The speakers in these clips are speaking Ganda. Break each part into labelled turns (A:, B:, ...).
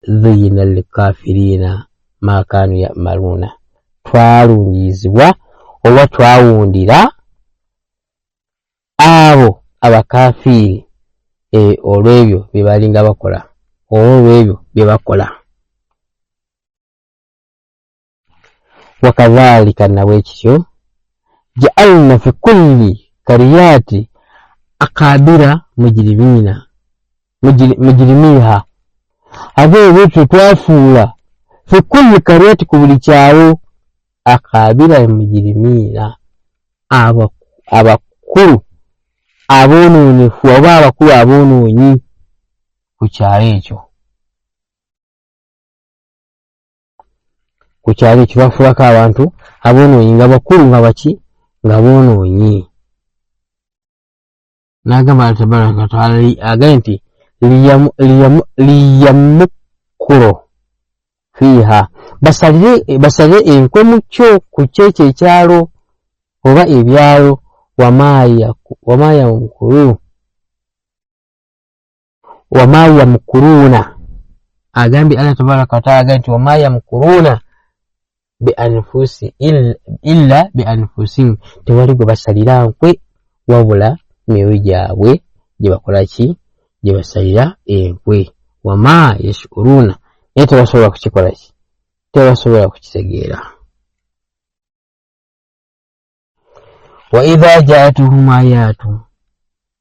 A: zuyina likafirina ma kanu ya'maluna twalungizibwa oba twawundira abo abakafiri olwebyo bye balinga bakola olwebyo bye bakola. Wakadhalika nawe kityo ja'alna fi kulli qaryati akabira mujrimiha abebyo twafuula fi kulli qaryati ku buli kyalo akabira mujrimina abakulu abonoonefu oba abakulu abonoonyi ku kyalo ekyo. Ku kyalo ekyo bafuulako abantu abonoonyi nga bakulu nga baki nga bonoonyi. N'agamba Allah tabaraka wa ta'ala agambye nti liyamukkuro fiiha basalire enkwe mu kyo ku kyekyo ekyalo oba ebyalo wama yamkuruna agambye Allah tabaraka wa ta'ala agambye nti wama yamkuruna illa bi anfusihim tewali gwe basalira nkwe wabula myoyo gyabwe gye bakola ki gye basalira enkwe. Wama yashuruna naye tebasobola kukikola ki tebasobola kukitegeera. Wa idha ja'atuhum ayatu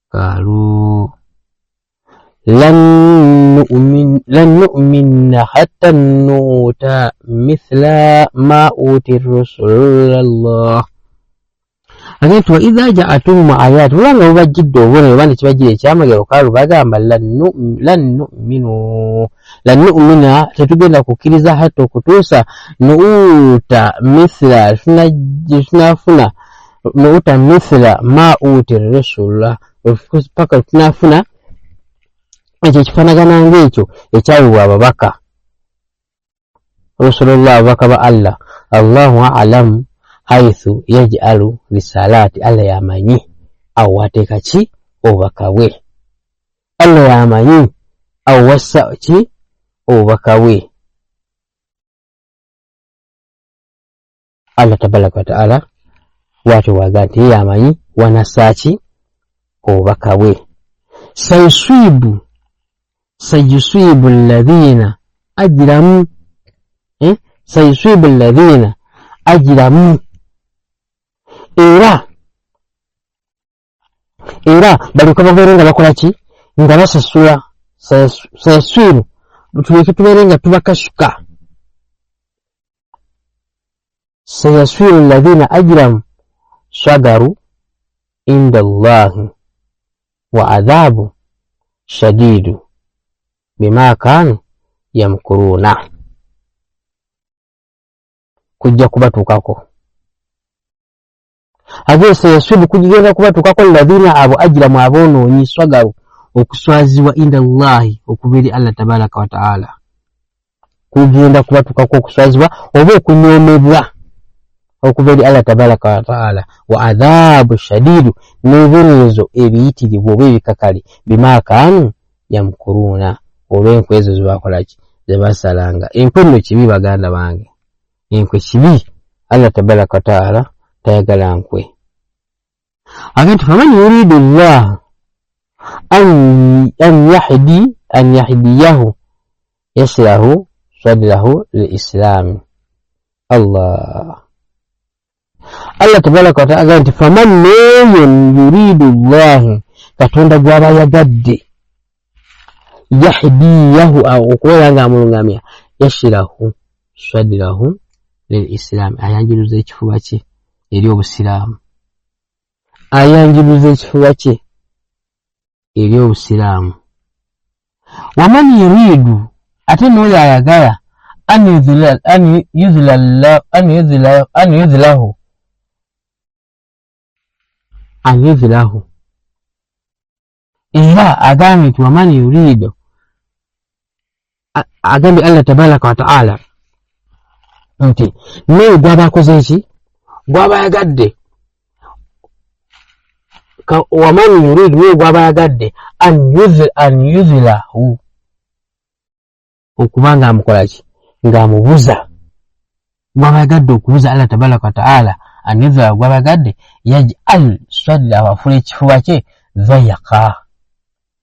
A: qalu lan nu'minna hatta nu'ta mithla ma uti rasulullah. Agenti wa idha ja'atuhum ayatu wanga bubajjidde obubonero bandi kibajjire ekyamagero qalu bagamba lan nu'mina tetugenda kukkiriza hatta okutuusa nu'ta mithla tunafuna nu'ta mithla ma uti rasulullah paka tunafuna ekyo kifanagana ng'ekyo ekyawibwa ababaka rasulullah ababaka ba Allah. Allahu a'lam haithu yaj'alu risalati Allah yamanyi awateeka ki obubaka bwe. Allah yamanyi awassa ki obubaka bwe. Allah tabaraka wa ta'ala watu waga nti yamanyi wanasaki obubaka bwe. sayusibu alladhina ajramu sayusibu alladhina ajramu era bali kubabeera nga bakola ki nga basasula sayusibu tuleke tubeere nga tubakasuka. sayusibu alladhina ajramu sagaru inda Allahi wa adhabu shadidu bima kanu yamkuruna. Kujja kubatuukako agese yasubu kujigenda kubatuukako alladhina abo ajramu abonoonyi swagaru okuswazibwa inda Allahi okubiri Allah tabaraka wa ta'ala. Kugenda kubatuukako okuswazibwa oba okunyomebwa okubiri Allah tabaraka wa ta'ala wa adhabu shadidu n'ebibonerezo ebiyitirivu oba ebikakali bima kanu yamkuruna olw'enkwe ezo zebakolaki zebasalanga. Enkwe nno kibi baganda bange, enkwe kibi. Allah tabaraka wa ta'ala tayagala nkwe. Agenti faman yuridu Allah an yahdiyahu yasrahu sadrahu lilislam. Allah tabaraka wa ta'ala agenti faman yuridu Allah katonda gwaba yagadde yahdiyahu okubeera nga amulungamya yashirahu sadrahu lilislam ayanjiruza ekifuba kye eri obusiraamu. Ayanjiruza ekifuba kye eri obusiraamu. Waman yuridu ate n'oyo ayagala an yudhilahu era agambye nti waman yuridu agambye Allah tabaraka wa ta'ala nti naye gwaba akoze eki gwaba yagadde waman yuridu naye gwaba yagadde an yudhilahu okubanga amukolaki ng'amubuza gwabagadde okubuza Allah tabaraka wa ta'ala anidha gwabagadde yaj'al sadda wafula ekifuba kye dhayaqa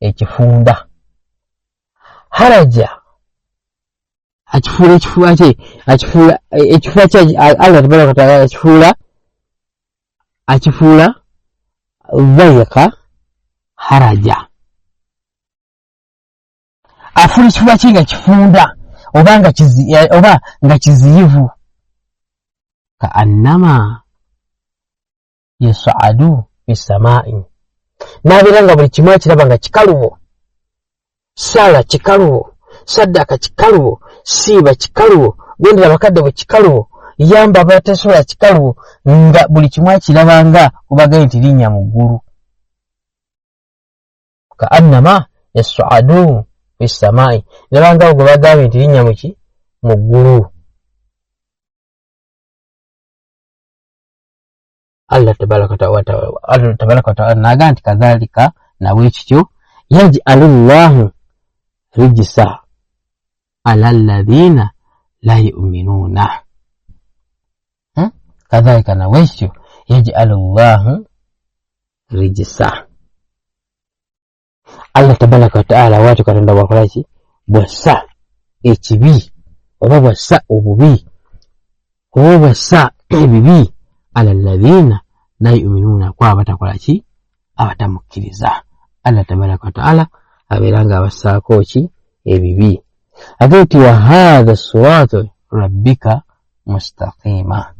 A: ekifunda haraja akifuula ekifuba kye Allah tabaraka wa ta'ala akifuula dhayaqa haraja afula ekifuba kye nga kifunda oba nga kiziyivu ka annama yas'adu bis-samaa'i nabeera nga buli kimu akiraba nga kikalubo sala kikalubo saddaka kikalubo siiba kikalubo gwendera bakadde bwe kikalubo yamba abatesobola kikalubo nga buli kimu akiraba nga kubagaye nti linnya mu ggulu ka annama yas'adu bis-samaa'i nabanga gwe bagambye nti linnya muki mu ggulu Allah tabaraka wa ta'ala naga nti kadhalika nawe kityo yaj'alullahu rijsa ala alladhina la yu'minuna kadhalika nawe kityo yaj'alullahu rijsa Allah tabaraka wa ta'ala watu katonda bwakolaki bwassa ekibi oba bwassa obubi oba bwassa ebibi ala alladhina la yu'minuna kwa abatakolaki abatamukkiriza Allah tabaraka wa ta'ala abeeranga abassaako ki ebibi agati wa hadha siratu rabbika mustaqima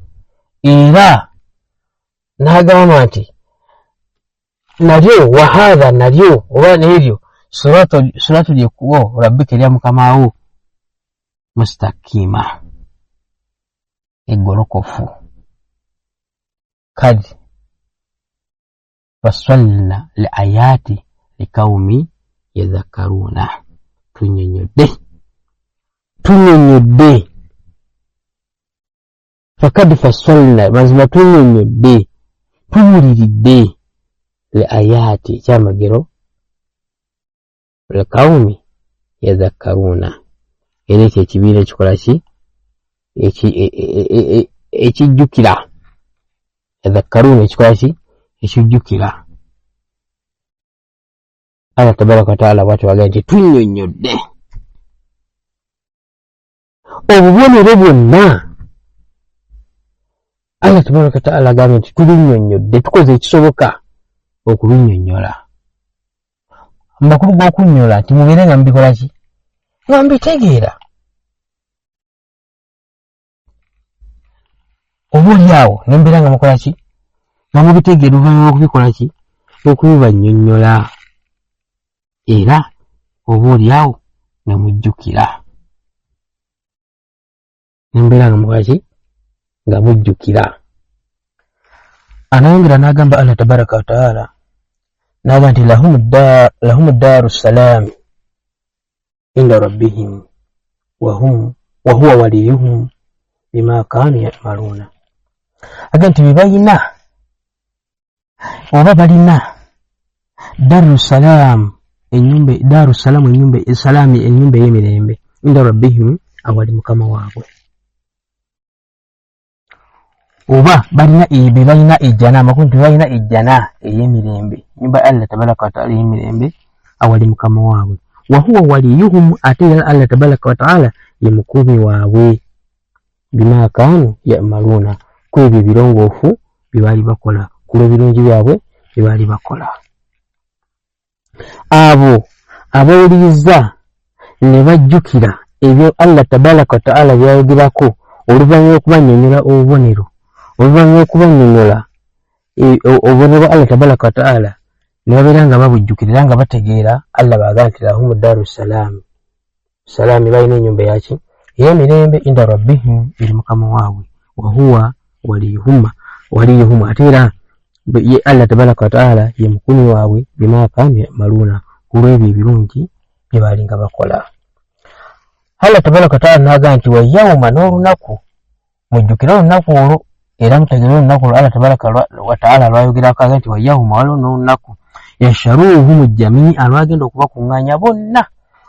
A: era n'agamba nti nalyo wa hadha nalyo oba n'eryo siratu lyekubo rabbika erya mukamawo mustaqima eggolokofu kad fasalna liayati likaumi yadhakkaruna tunyonyodde fakad fasalna mazima tunyonyodde tuwuliridde liayati ekyamagero likaumi yadhakkaruna era ekyo ekibiina ekikola ki ekijjukira yadhakkaruna ekikola ki ekijjukira Allah tabaraka wa ta'ala bw'atyo bw'agamba nti tunnyonnyodde obubonero bwonna Allah tabaraka wa ta'ala agamba nti tubinnyonnyodde tukoze ekisoboka okubinnyonnyola amakulu g'okunnyola nti mubeere nga mubikola ki nga mubitegeera oba oli awo ne mbeera nga mukola ki nga mubitegeera oluvannyuma okubikola ki okubibannyonnyola era oba oli awo ne mujjukira ne mbeera nga mukola ki nga mujjukira anayongera n'agamba Allah tabaraka wa ta'ala n'agamba nti lahum daru salaam inda rabbihim wa huwa waliyuhum bima kanu ya'maluna aga nti bebalina oba balina darussalaam enyumba ey'emirembe inda rabbihim awali mukama waabwe oba balina ejjana amakulu nti balina ejjana ey'emirembe nyumba Allah tabaraka wa ta'ala ey'emirembe awali mukama waabwe wa huwa waliyuhum ate era Allah tabaraka wa ta'ala ye mukubi waabwe bima kanu ya'maluna kwebyo ebirongoofu bye baali bakola kulw'ebirungi byabwe bye baali bakola abo abawuliriza ne bajjukira ebyo Allah tabaraka wa ta'ala byayogerako oluvannyuma okubannyonnyola obubonero oluvannyuma okubannyonnyola obubonero Allah tabaraka wa ta'ala ne babeera nga babujjukirira nga bategeera Allah baagamba nti lahum daru salaam salaami balina ennyumba yaki ey'emirembe inda rabbihim eri mukama waabwe wa huwa waliyuhum ate era ye Allah tabaraka wa ta'ala ye mukumi waabwe bima kanu ya'maluna kulw'ebyo ebirungi bye baalinga bakola Allah tabaraka wa ta'ala n'agamba nti wa yawma n'olunaku mujjukire olunaku olwo era mutegeere olunaku olwo Allah tabaraka wa ta'ala lwayogerako agamba nti wa yawma waliwo n'olunaku yasharuhum jamii'a lwagenda okubakuŋŋaanya bonna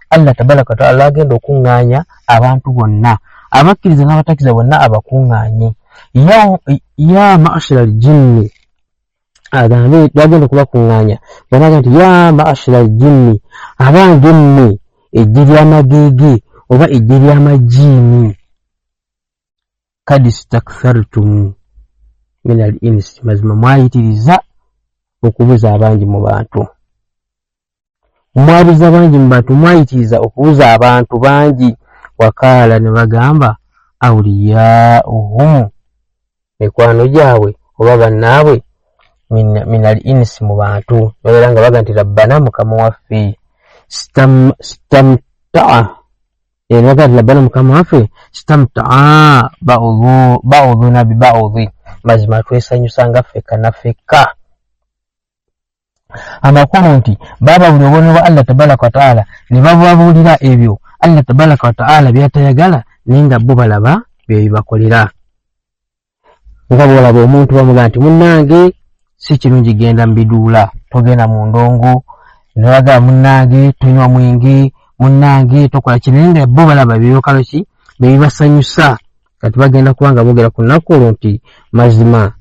A: Allah tabaraka wa ta'ala agenda okuŋŋaanya abantu bonna abakkiriza n'abatakkiriza bonna abakuŋŋaanye. Ya ma'ashara al-jinni agambe bagenda okubakuŋŋaanya banaga nti ya ma'ashara al-jinni abange mmwe ejje ly'amageege oba ejje ly'amajiini kad istakthartum min al-insi mazima mwayitiriza okubuza abangi mu bantu. Mwabuza bangi mu bantu mwayitiriza okubuza abantu bangi. Wakaala ne bagamba awliyauhum mikwano gyabwe oba bannaabwe min al-insi mu bantu babeera nga baga nti rabbana mukama waffe stamta'a ba'udhuna bi ba'udhi mazima twesanyusanga ffekka na ffekka. Amakulu nti baabawulira obubonero bwa Allah tabaraka wa ta'ala ne babuulira ebyo Allah tabaraka wa ta'ala byatayagala naye nga bo balaba bye bibakolera. Nga bwolaba omuntu bamuga nti munnange si kirungi genda mbiduula, togenda mu ndongo, ne bagamba munnange tonywa mwenge, munnange tokola kino, naye nga bo balaba byokalo ki bye bibasanyusa. Kati bagenda kubanga boogera ku nnaku olwo nti mazima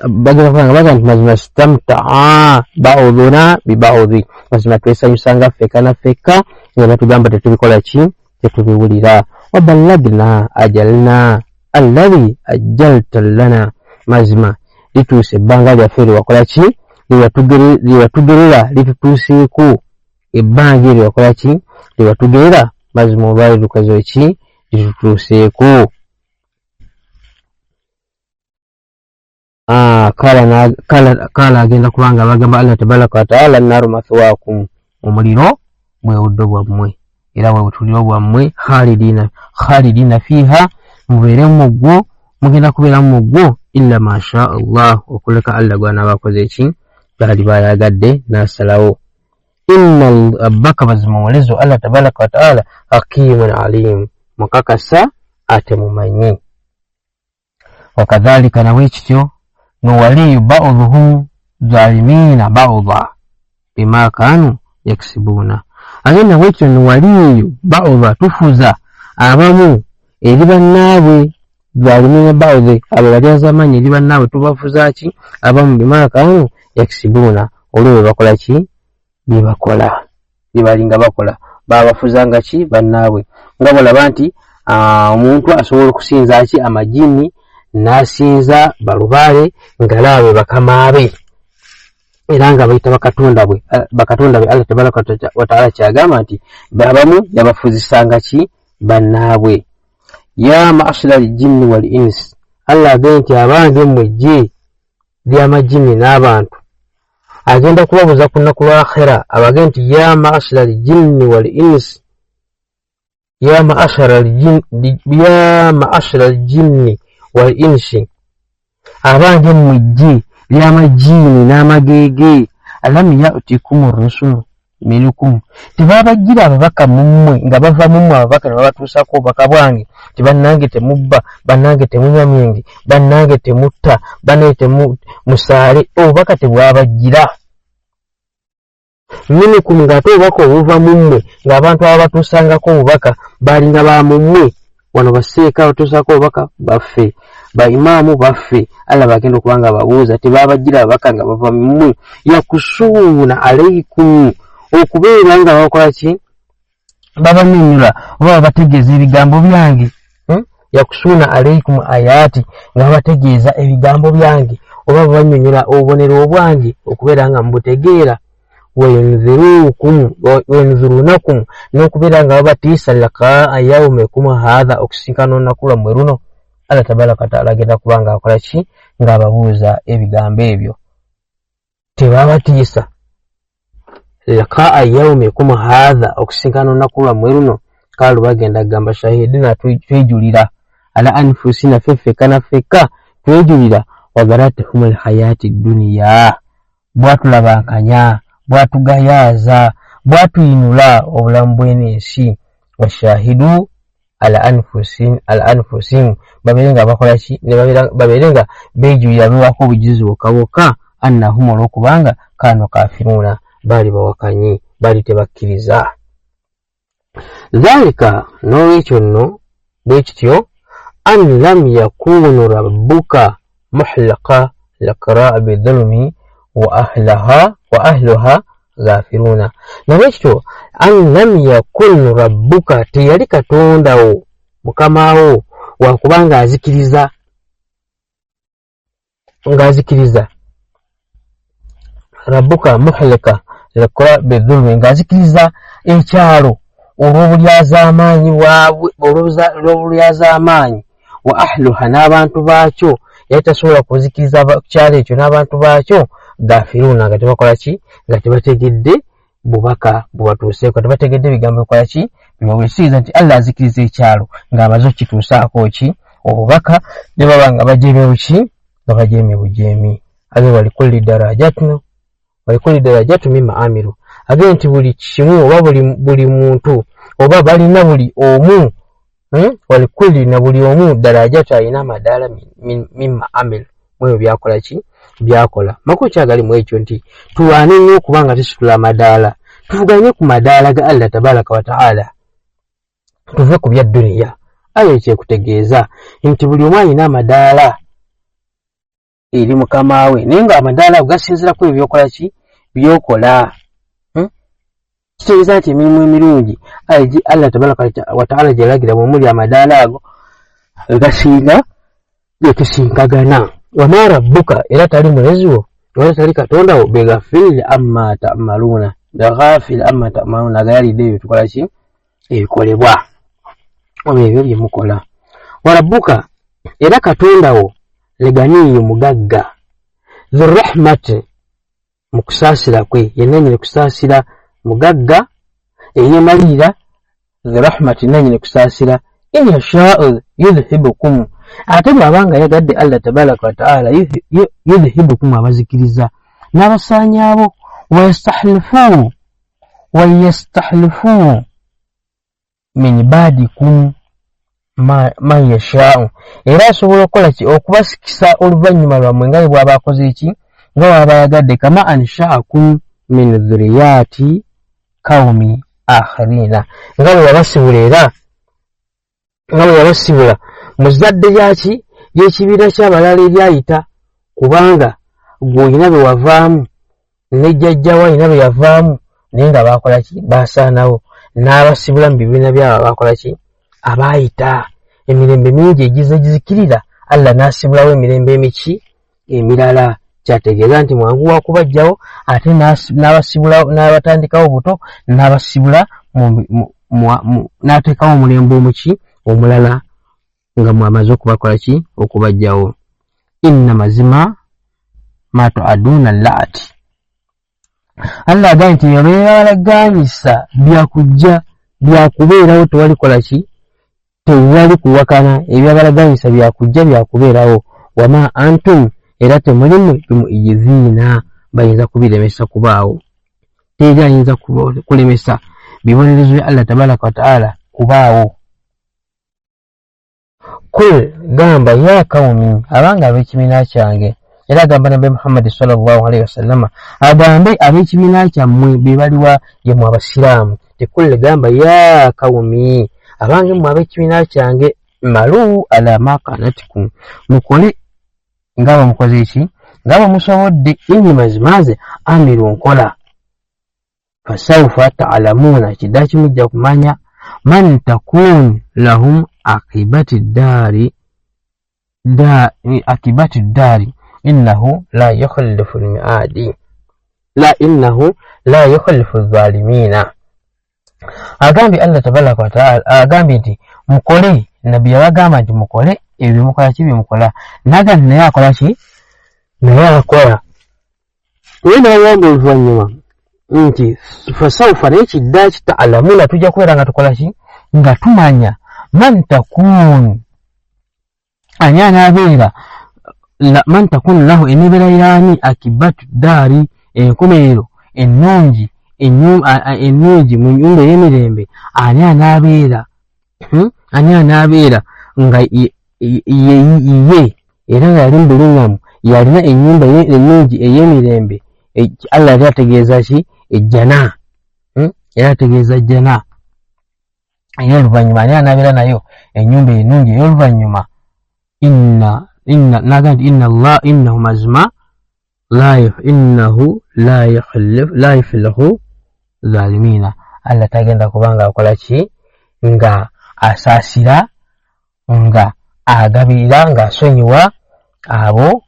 A: bagenda nti mazima stamta'a ba'udhuna bi ba'udhi mazima twesanyusanga ffekka na ffekka nga batugamba tetubikola ki tetubiwulira. Waballagna ajalna alladhi ajjalta lana mazima lituuse ebbanga lyaffe lyewakola ki lyewatugerera litutuuseeko ebbanga eryo wakola ki lyewatugerera mazima olwali lukoze ki litutuuseeko. Kala agenda kubanga bagamba Allah tabaraka wa ta'ala naaru mathwaakum omuliro bwewuddo bwammwe era bwebutuliro bwammwe khalidina fiha mubeere mugwo mugenda kubeera mugwo illa masha Allah okuleka Allah gwana bakoze eki bali bayagadde nasalawo. Inna rabbaka mazima mulezo Allah tabaraka wa ta'ala hakimun alim mukakasa ate mumanyi. Wakadhalika nawe kityo nuwaliyu ba'dhuhum zalimina ba'dha bima kanu yaksibuna. Agenda wekyo nuwaliyu ba'dha tufuza abamu eri bannaabwe zalimina ba'dhi abo bali azamanyi eri bannaabwe tubafuza ki abamu bima kanu yaksibuna olwo bakola ki bibakola bibalinga bakola babafuzanga ki bannaabwe. Nga bolaba nti omuntu asobola okusinza ki amajini nasinza balubaale ngalawe bakamaabe era nga bayita bakatonda bwe Allah tabaraka wa ta'ala kyagamba nti abamu yabafuzisanga ki bannaabwe. Ya ma'ashara al-jinni wal insi Allah agenda nti abange mmwe ly'amajini n'abantu agenda kubabuza ku nnaku lwa akhira abagenda nti ya ma'ashara al-jinni wal insi ya ma'ashara al-jinni wal insi abange mmwe ly'amajini n'amageege alam ya'tikum ar-rusulu minkum tibabajjira ababaka mummwe nga bava mummwe ababaka ne babatuusako obubaka bwange ti bannange temubba bannange temunywa myenge bannange temutta bannange temusaale obubaka tebwabajjira minkum ng'ate obubaka obuva mummwe ng'abantu ababatuusangako obubaka balinga ba mummwe wano baseeka abatuusako obubaka baffe ba imaamu baffe Allah bagenda okubanga babuuza tebabajjira ababaka nga bava mummwe yakusuuna alaykum okubeera nga bakola ki babanyonnyola oba bategeeza ebigambo byange yakusuuna alaykum ayati nga bategeeza ebigambo byange oba babanyonnyola obubonero obwange okubeera nga mubutegeera wayanzirunakum n'okubeera nga babatiisa liqaa yawmikum haadha okusinkana olunaku lwammwe luno. Allah tabaraka wa ta'ala agenda kubanga akola ki ng'ababuuza ebigambo ebyo tebabatiisa liqaa yawmikum haadha okusinkana olunaku lwammwe luno. Kaalu bagenda kugamba shahidina twejulira ala anfusina ffekka na ffekka twejulira wagaratihum alhayati dduniya bwatulabankanya bwatugayaaza bwatuyinula obulamu bw'ensi washahidu ala anfusihim babeerenga bakola ki babeerenga beejulira biwako obujulizi bwokka annahum olw'okubanga kano kafiruuna baali bawakanyi bali tebakkiriza. Dhalika n'olwekyo nno bwekityo an lam yakunu rabbuka muhlika lakra bidhulmi wa ahluha ghafiruna. Nolwekyo an lam yakun rabbuka, teyali katondawo mukamawo wakubanga azikiriza rabbuka muhlika lakra bidhulmi, ngazikiriza ekyalo olw'obulyazamaanyi bwabwe, olw'obulyazamaanyi wa ahluha, n'abantu baakyo. Yali tasobola kuzikiriza kyalo ekyo n'abantu baakyo gafiruna, nga tebakola ki, nga tebategedde bubaka bubatuuseeko, tebategedde bigambo bikola ki, bibawulisiza nti Allah azikiriza ekyalo ng'amaze okituusaako ki, obubaka, ne baba nga bajeemye ki, nga bajeemye bujeemi. Age walikulli darajatu mimma amilu, age nti buli kimu oba buli muntu oba balina buli omu walikulli, na buli omu darajatu alina amadaala mimma amilu, mwebyo byakola ki, byakola. Makulu kyagali mu ekyo nti tulwane nnyo okubanga tusitula amadaala, tuvuganye ku madaala ga Allah tabaraka wa ta'ala, tuve ku bya dduniya. Ayo kyekutegeeza nti buli omu alina amadaala eri mukama we, naye nga amadaala gasinziira ku ebyo byokola ki, byokola. Kitegeeza nti emirimu emirungi Allah tabaraka wa ta'ala gyalagira bwemuli amadaala ago gasinga getusinkagana. Wama rabbuka, era tali muleziwo, wala tali katondawo, beghafil amma ta'maluna, beghafil amma ta'maluna, agayalidde ebyo tukola ki, ebikolebwa oba ebyo bye mukola. Wa rabbuka, era katondawo leganiyo mugagga, dhurrahmati, mukusaasira kwe, yenanyine kusaasira, mugagga eyemalira, dhurrahmati nanyine kusaasira. In yasha'u yudhibukum, ate bw'abanga yagadde Allah tabaraka wa ta'ala yudhibukum, abazikiriza n'abasaanyaabo, wayastahlifu min ba'dikum man yasha'u, era asobola okukola ki, okubasikisa oluvannyuma lwammwe nga bw'aba akoze eki, nga bw'aba yagadde, kama ansha'akum min dhurriyati qawmi akhirina, nga bwe yabasibula era nga bwe yabasibula mu zadde lyaki, ly'ekibiina ky'abalala eryayita, kubanga gw'olina bwe wavaamu ne jjajjawo alina bwe yavaamu, naye nga baakola ki, baasaanawo, n'abasibula mu bibiina byabo baakola ki, abaayita. Emirembe mingi egizikirira, Allah n'asibulawo emirembe emiki emirala. Kyategeeza nti mwangu wa kubajjawo, ate n'abasibulawo, n'abatandikawo buto, n'abasibula n'ateekawo omulembe omuki omulala nga mwamaze okubakola ki, okubajjawo. Inna mazima ma tu'aduna laati, Allah agamba nti ebyalagaanyisa byakujja, byakubeerawo, tewali kola ki, tewali kuwakana, ebyabalagaanyisa byakujja, byakubeerawo. Wama antum, era temulimu bimu'ijizina, bayinza kubiremesa kubaawo. Teri ayinza kulemesa bibonerezo bya Allah tabaraka wa ta'ala kubaawo. Kul, gamba ya kawmi, abanga ab'ekibiina kyange, era agamba Nabi Muhammad sallallahu alaihi wasallam agambe ab'ekibiina kyammwe be baliwa ye mu abasiraamu. Tekul, gamba ya kawmi, abange mu ab'ekibiina kyange, malu ala ma qanatikum, mukole ngaba mukoze eki, ngaba musobodde, inni mazimaze amiru nkola. Fasawfa ta'lamuna, kidda kimujja kumanya, man takun lahum akibati ddari innahu la yukhallifu al-mi'adi, innahu la yukhallifu adh-dhalimina. Agambye Allah tabaraka wa ta'ala, agambye nti mukole, nabbi yabagamba nti mukole ebyo mukola ki, byemukola, naga naye akola ki, naye akola. Naye n'agamba oluvannyuma nti fasawfa, naye kidda kita'lamuna, tujja kubeera nga tukola ki, nga tumanya, man takun, ani anaabeera, man takun lahu, enebeera yaani akibatu daari, enkomerero ennungi, ennungi mu nnyumba ey'emirembe, ani anaabeera nga ye era nga yali mbulungamu, yalina ennyumba ennungi ey'emirembe. Allah yali ategeeza ki, ejjana, era tegeeza jjana ey'oluvannyuma ani anaabera nayo ennyumba ennungi ey'oluvannyuma innahu mazima innahu la yuflihu zalimina. Allah tagenda kubanga akola ki nga asaasira nga agabirira nga asonyiwa abo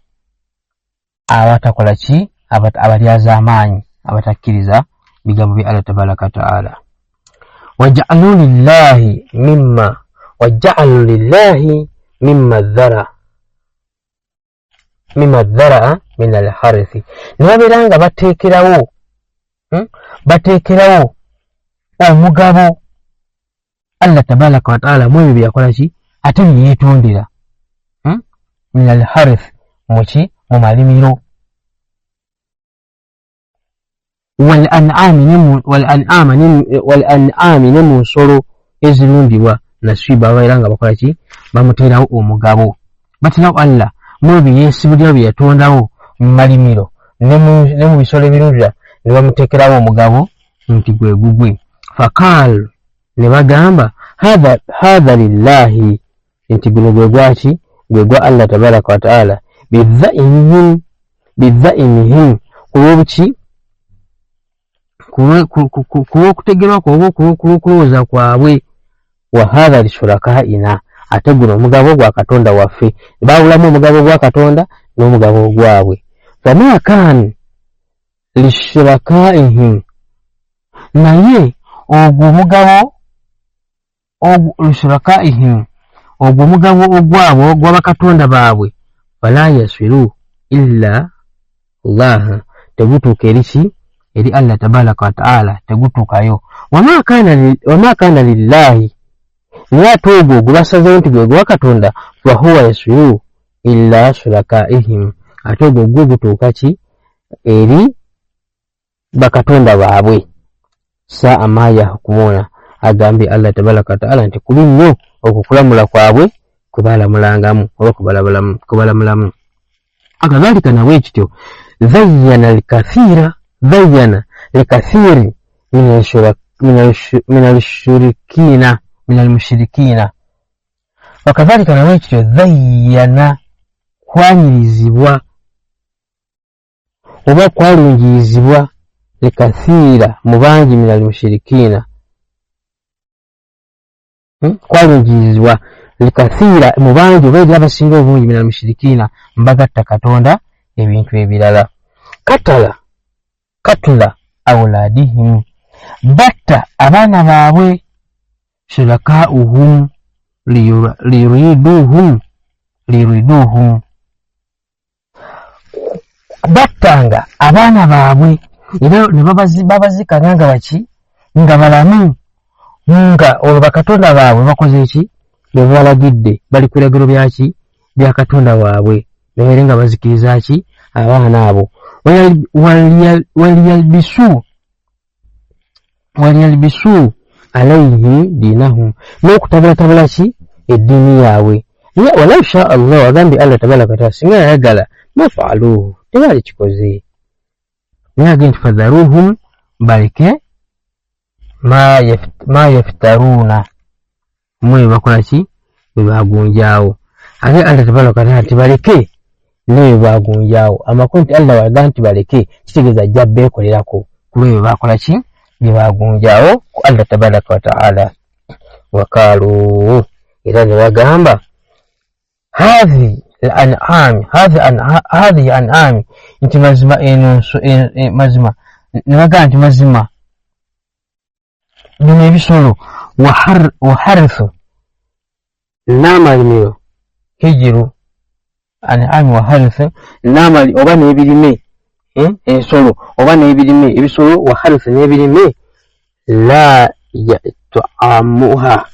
A: abatakola ki abalyaza amaanyi abatakkiriza bigambo bya Allah tabaraka ta'ala. waja'alu lillahi mimma dhara min al-harthi, nibabeera nga bateekerawo omugabo Allah tabaraka wa ta'ala mu ebyo byakola ki ate byeyeetondera min al-harth mu malimiro wal an'ami ne mu nsolo ezirundibwa nasiba babeera nga bakola ki bamuteerawo omugabo batirawo Allah mu byeyeesibulya bye yatondawo mu malimiro ne mu bisolo ebirundira ne bamuteekerawo omugabo nti gwe gugwe. Faqaalu ne bagamba hadha lillahi, nti guno gwe gwaki gwe gwa Allah tabaraka wa ta'ala bidha'imihim kulwobuki kulwokutegerwa kwabwe kulowooza kwabwe. Wa hadha lishuraka'ina, ate guno omugabo gwa katonda waffe, baawulamu omugabo gwa katonda n'omugabo gwabwe. Fama kan lishuraka'ihim, naye ogwo omugabo lishuraka'ihim ogwo omugabo ogwabo gw'abakatonda baabwe fala yasiru illa Allah, tegutuuka eri Allah tabaraka wa ta'ala, tegutuukayo. Wama kana lillahi, naye ate ogwo gwebasazeewo nti gwe gwa katonda fahuwa yasiru illa shuraka'ihim, ate ogwo gwe gutuuka ki eri bakatonda baabwe. Saa ma yahkumuna, agambye Allah tabaraka wa ta'ala nti kubi nnyo okukulamula kwabwe kubalamulangamu oba kubalamulamu. Akadhalika nawe ekityo zayyana likathiri min al-mushrikina, wakadhalika nawe ekityo zayyana kwanyirizibwa oba kwalungirizibwa likathira mu bangi min al-mushrikina, kwalungirizibwa likathira mu bangi oba eri abasinga obungi min al-mushrikina mbagatta katonda ebintu ebirala. Katula awladihim, batta abaana baabwe, shuraka'uhum liyuriduhum, battanga abaana baabwe era ne babazika nga baki nga balamu, nga olwo bakatonda baabwe bakoze eki bye balagidde, bali ku biragiro byaki bya katonda waabwe, naye nga bazikiriza ki abaana abo. waliyalbisu alayhi dinahum, n'okutabulatabula ki eddiini yaabwe. Walau sha Allah, agambye Allah tabaraka wa ta'ala singa yayagala mafaaluhu, tebaali kikoze. Naye agambye nti fadharuhum, baleke ma yaftaruna, mwe bakola ki bwe bagunjaawo. Ate Allah tabaraka wa ta'ala nti baleke ne bagunjaawo. Amakulu nti Allah waga nti baleke kitegeeza ajja beekolerako ku lwe bakola ki bye bagunjaawo ku Allah tabaraka wa ta'ala. Wakaalu, era ne bagamba hadhi an'ami, nti mazima eno mazima, ne bagamba nti mazima bino ebisolo waharithu n'amalimiro, hijiru an'ami waharithu n'amali oba n'ebirime ensolo oba n'ebirime ebisolo, waharithu n'ebirime, la yat'amuha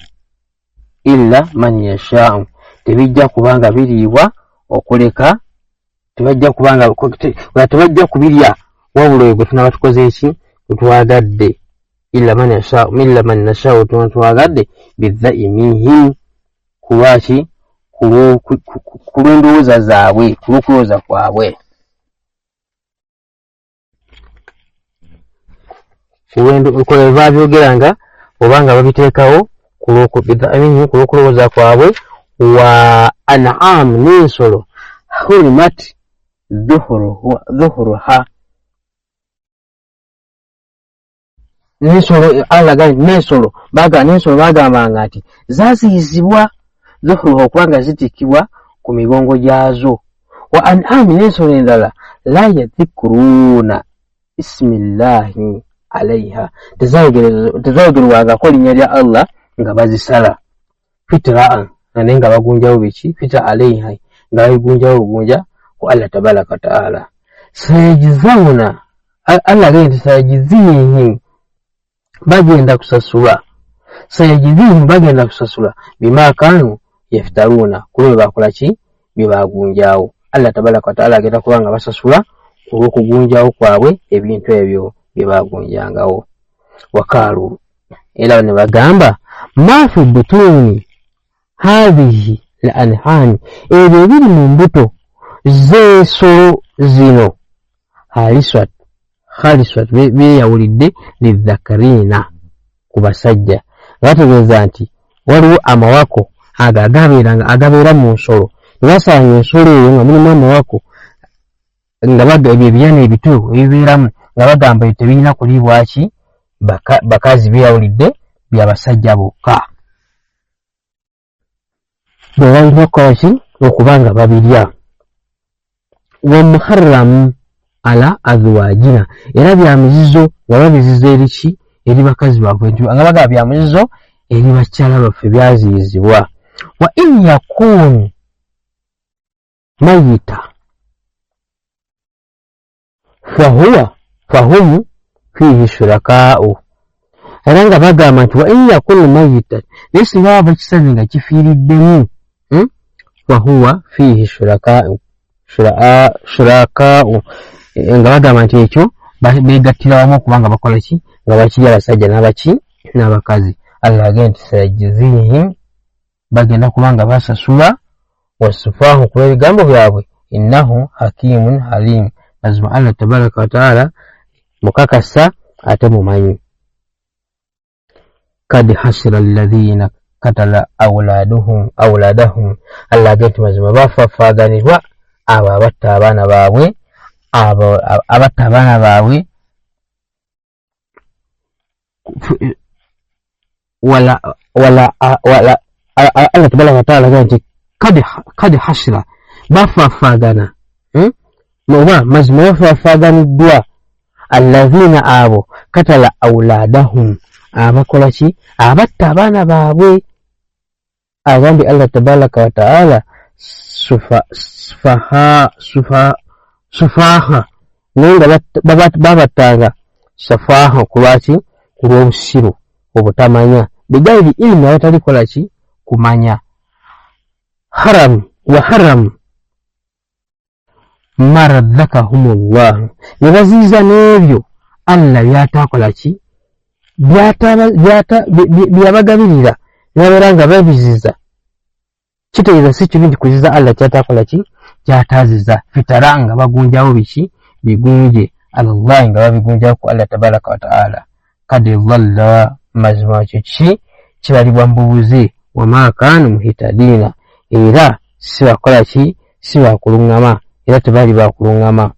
A: illa man yasha'u, tebijja kubanga biriibwa okuleka, tebajja kubirya wabula oyo gwe tunaba tukoze eki tutwagadde, illa man nasha'u tutwagadde bidha'imihim, kulwaki kulw'endowooza zaabwe, kulw'okulowooza kwabwe. kuwendo ko babyogeranga obanga babiteekawo kulowooza kwabwe wa an'am n'ensolo hurimat dhuhuruha n'ensolo alaga n'ensolo bagambanga nti zaaziyizibwa dhuhuruha okubanga zitikibwa ku migongo gyazo wa an'am n'ensolo endala la yadhikuruuna bismillahi alaiha tezayogerwangako linnya lya Allah nga bazisala fitraan naye nga bagunjawo biki fitra alaiha nga bagunjawo bugunja ku Allah tabaraka wa ta'ala sayajizawuna Allah genti sayajizihim bagenda kusasula bima kanu yaftaruna kulwe bakola ki byebagunjawo Allah tabaraka wa ta'ala agenda kubanga basasula olw'okugunjawo kwabwe ebintu ebyo byebagunjangawo wakaalu era ne bagamba ma fi butuni hadhihi la anhani ebyo biri mu mbuto z'ensolo zino khaliswat byeyawulidde lidhakarina ku basajja bategeeza nti waliwo amawako agabeera mu nsolo nebasaanya ensolo eyo nga mulimu amawako nga ebyo ebyana ebito ebibeeramu nga bagamba tebirina kuliibwaki bakazi byeyawulidde byabasajja bokka bwe balina okukolaki okuba nga babirya wa muharramu ala azwajina era byamuzizo nga babiziza eriki eri bakazi baabwe nga bagaba byamuzizo eri bakyala baffe byaziyizibwa wa in yakun mayita fahum fihi shurakaa'u era nga bagamba nti wa in yakun mayita naye singa baba kisaze nga kifiiriddemu fahuwa fihi shurakaa'u nga bagamba nti ekyo begattira wamu okubanga bakola ki nga bakiri abasajja n'abakazi Allah agenti sayajizihim bagenda kubanga basasula wasufaahu kuba ebigambo byabwe innahu hakimun halim mazima Allah tabaraka wa ta'ala mukakasa ate mumanyi kad hasira alladhina katala awladahum Allah agenti mazima bafafaaganirwa abo abatta abaana baabwe wala Allah tabaraka wa ta'ala agenti kad hasira bafafaagana oba mazima bafafaaganiddwa alladhina abo katala awladahum abakola ki abatta abaana baabwe agambye Allah tabaraka wa ta'ala sufaha naye nga babattanga safaha kulwaki kulw'obusiru obutamanya bigairi ilmu abatalikola ki kumanya haram maradhakahumullah ne baziiza n'ebyo Allah byatakola ki byabagabirira nabeera nga babiziza kitegeeza si kirungi kuziza Allah kyatakola ki kyataziza fitara nga bagunjawo biki bigunje Allah nga babigunjawo ku Allah tabaraka wa ta'ala kadi dhalla mazima ki kibalibwa mbubuzi wama kanu muhitadina era si bakola ki si bakuluŋŋama era tebali bakuluŋŋama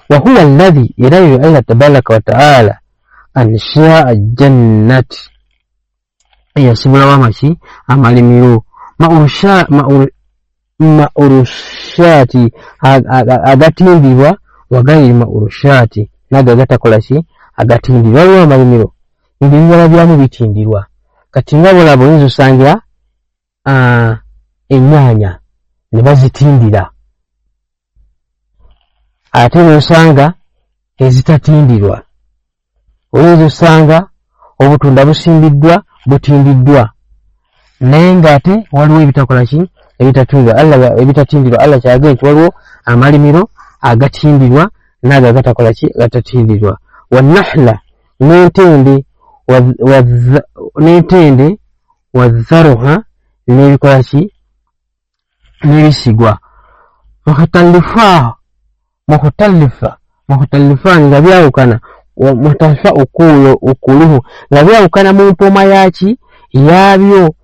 A: wa huwa alladhi era yo Allah tabaraka wa ta'ala anshaa jannati yasibulawo amaki amalimiro maurushati agatimbibwa wagairi maurushati naga agatakola ki agatindirwa waliwo amalimiro ebibala byamu bitindirwa kati nga bolaba oyinza osangira ennyaanya ne bazitindira ate n'osanga ezitatindirwa oyinza osanga obutunda butindiddwa naye ng'ate waliwo ebitakola ki ebitatindirwa Allah kyagambye nti waliwo amalimiro agatindirwa nago agatakola ki agatatindirwa wannahla n'entende wadharuha n'ebikola ki n'ebisigwa mukhtalifani nga byawukana ukuluhu nga byawukana mu mpoma yaki yabyo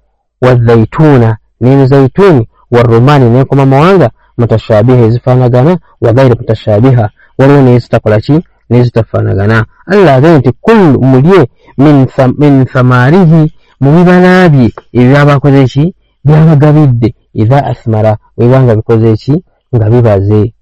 A: wadhaituna n'emizaituni warumani n'enkoma mawanga mutashabiha ezifaanagana wa gairi mutashabiha waliwo n'ezitakola ki n'ezitafaanagana. Allah agambye nti kullu mulye min thamarihi mu bibala bye ebyabakoze ki byabagabidde idha asmara webanga bikoze ki nga bibaze.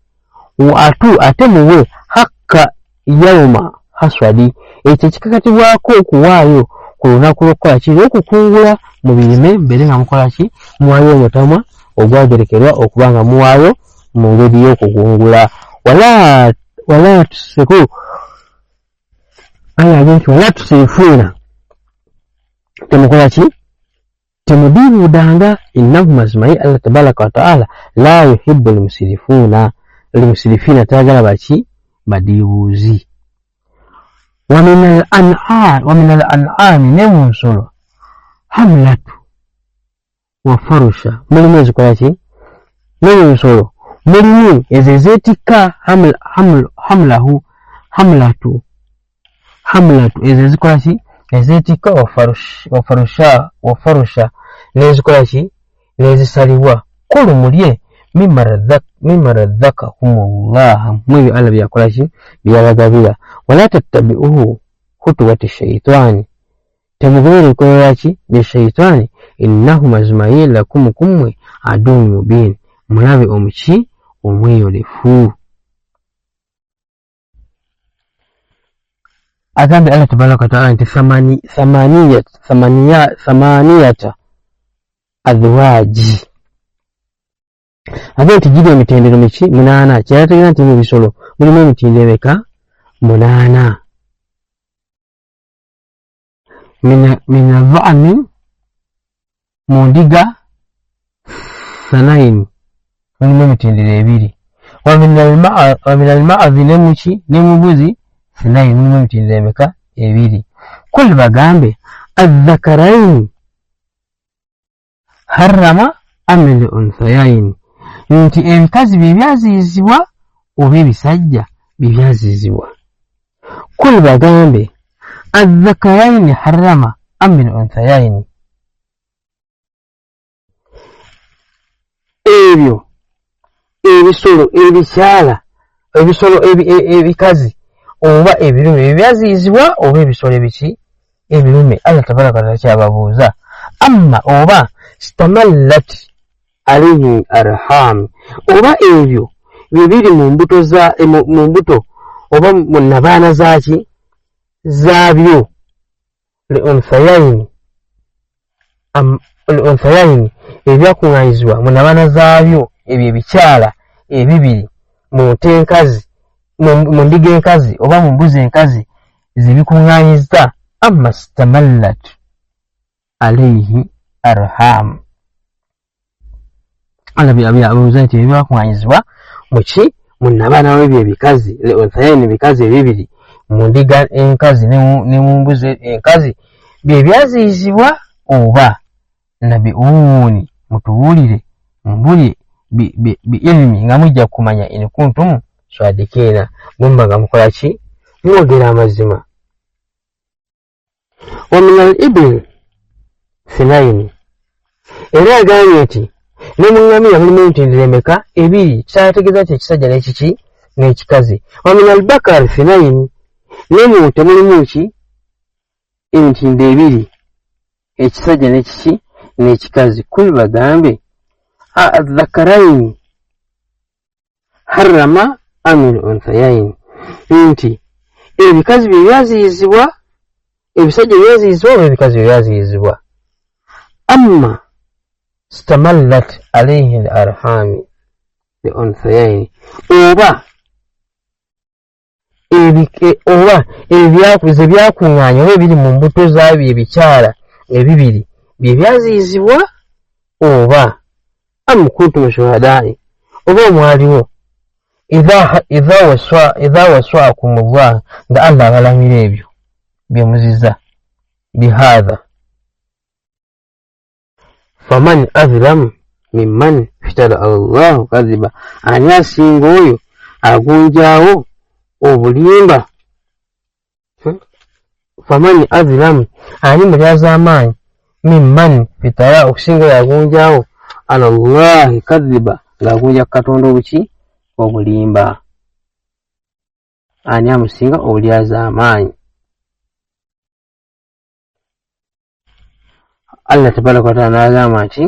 A: Ate muwe hakka yawma haswadi ekyo kikakatibwako okuwaayo ku lunaku lw'okukola ki okukungula mu birime mbere nga mukola ki muwaayo omutamwa ogwagerekerwa okuba nga muwaayo mu ngeri y'okugungula. wala tusiku wala tusifuuna temukola ki temudibuudanga innahu mazimai Allah tabaraka wa taala la yuhibbu limusirifiina tagala baki badibuuzi. wa min al-an'ami ne mu nsolo hamlatu wa farusha mulimu ezikola ki ne mu nsolo mulimu ezo ezeetikka hamlatu ezo ezikola ki ezeetikka wa farusha n'ezikola ki n'ezisalibwa kulu mulye mimma razaqakumullah mwebyo Allah byakola ki byabagabira. wala tattabi'uhu khutuwati shaitani temugobera ebikolwa ki bya shaitani innahu mazimai lakum kumwe aduwwun mubin mulabe omuki omweyolefu. agambye Allah tabaraka wa taala nti thamaniyata adhwaji agambye nti giri emitendero miki 8 kyerategera nti mu bisolo mulimu emitendero emeka 8 mina dha'ni mu ndiga 2 mulimu emitendero 2 wa min al-ma'adhi nemuki nemubuzi 2 mulimu emitendero emeka 2. kul bagambe adh-dhakaraini harrama am al-unthayaini nti ebikazi bye byaziyizibwa oba ebisajja bye byaziyizibwa. kul bagambe adh-dhakaraini harrama am al-unthayaini ebyo ebisolo ebikyala ebikazi oba ebirume byaziyizibwa oba ebisolo ebiki ebirume. Allah tabaraka wa taala kyababuuza amma oba stamallat alayhi arham oba ebyo bibiri mu mbuto oba mu nabaana zaki zaabyo al-unthayaini ebyakuŋŋanyizibwa mu nabaana zaabyo ebyo ebikyala ebibiri mu nte enkazi mu ndiga enkazi oba mu mbuzi enkazi zibikuŋŋanyiza amma stamallat alayhi arham alabuuza nti ebyakuŋŋanyizibwa muki mu nabaana w'ebyo ebikazi al-unthayaini ebikazi ebibiri mu ndiga enkazi ne mu mbuzi enkazi bye byaziyizibwa oba nabi'uuni mutubuulire mbulye biilmi nga mujja kumanya in kuntum swadikiina mumbaga mukola ki mwogera amazima. wa min al-ibil 2 era agambye nti ne mu ŋŋamiya mulimu emitendero emeka 2 kyategeeza nti ekisajja n'ekiki n'ekikazi. wa min al-bakar 2 ne mu nte mulimu ki emitendero 2 ekisajja n'ekiki n'ekikazi. kul bagambe adh-dhakaraini harrama am al-unthayaini nti ebikazi bye byaziyizibwa ebisajja byaziyizibwa oba ebikazi bye byaziyizibwa. amma stamallat alayhi al-arhami al-unthayaini oba ebyakuze byakuŋŋaanya oba ebiri mu mbuto zaabyo ebikyala ebibiri bye byaziyizibwa oba am kuntum shuhada'i oba mwaliwo idha waswaakumullah nga Allah abalamira ebyo bye muziza bihadha faman azlam mimman iftara Allahu kadhiba ani asinga oyo agunjaawo obulimba famani azlamu ani mulyaza amaanyi mimman fitara okusinga yagunjawo ala Allahi kadhiba ng'agunja Katonda obuki obulimba. Ani amusinga obulyaza amaanyi? Allah tabaraka wa ta'ala n'agamba nti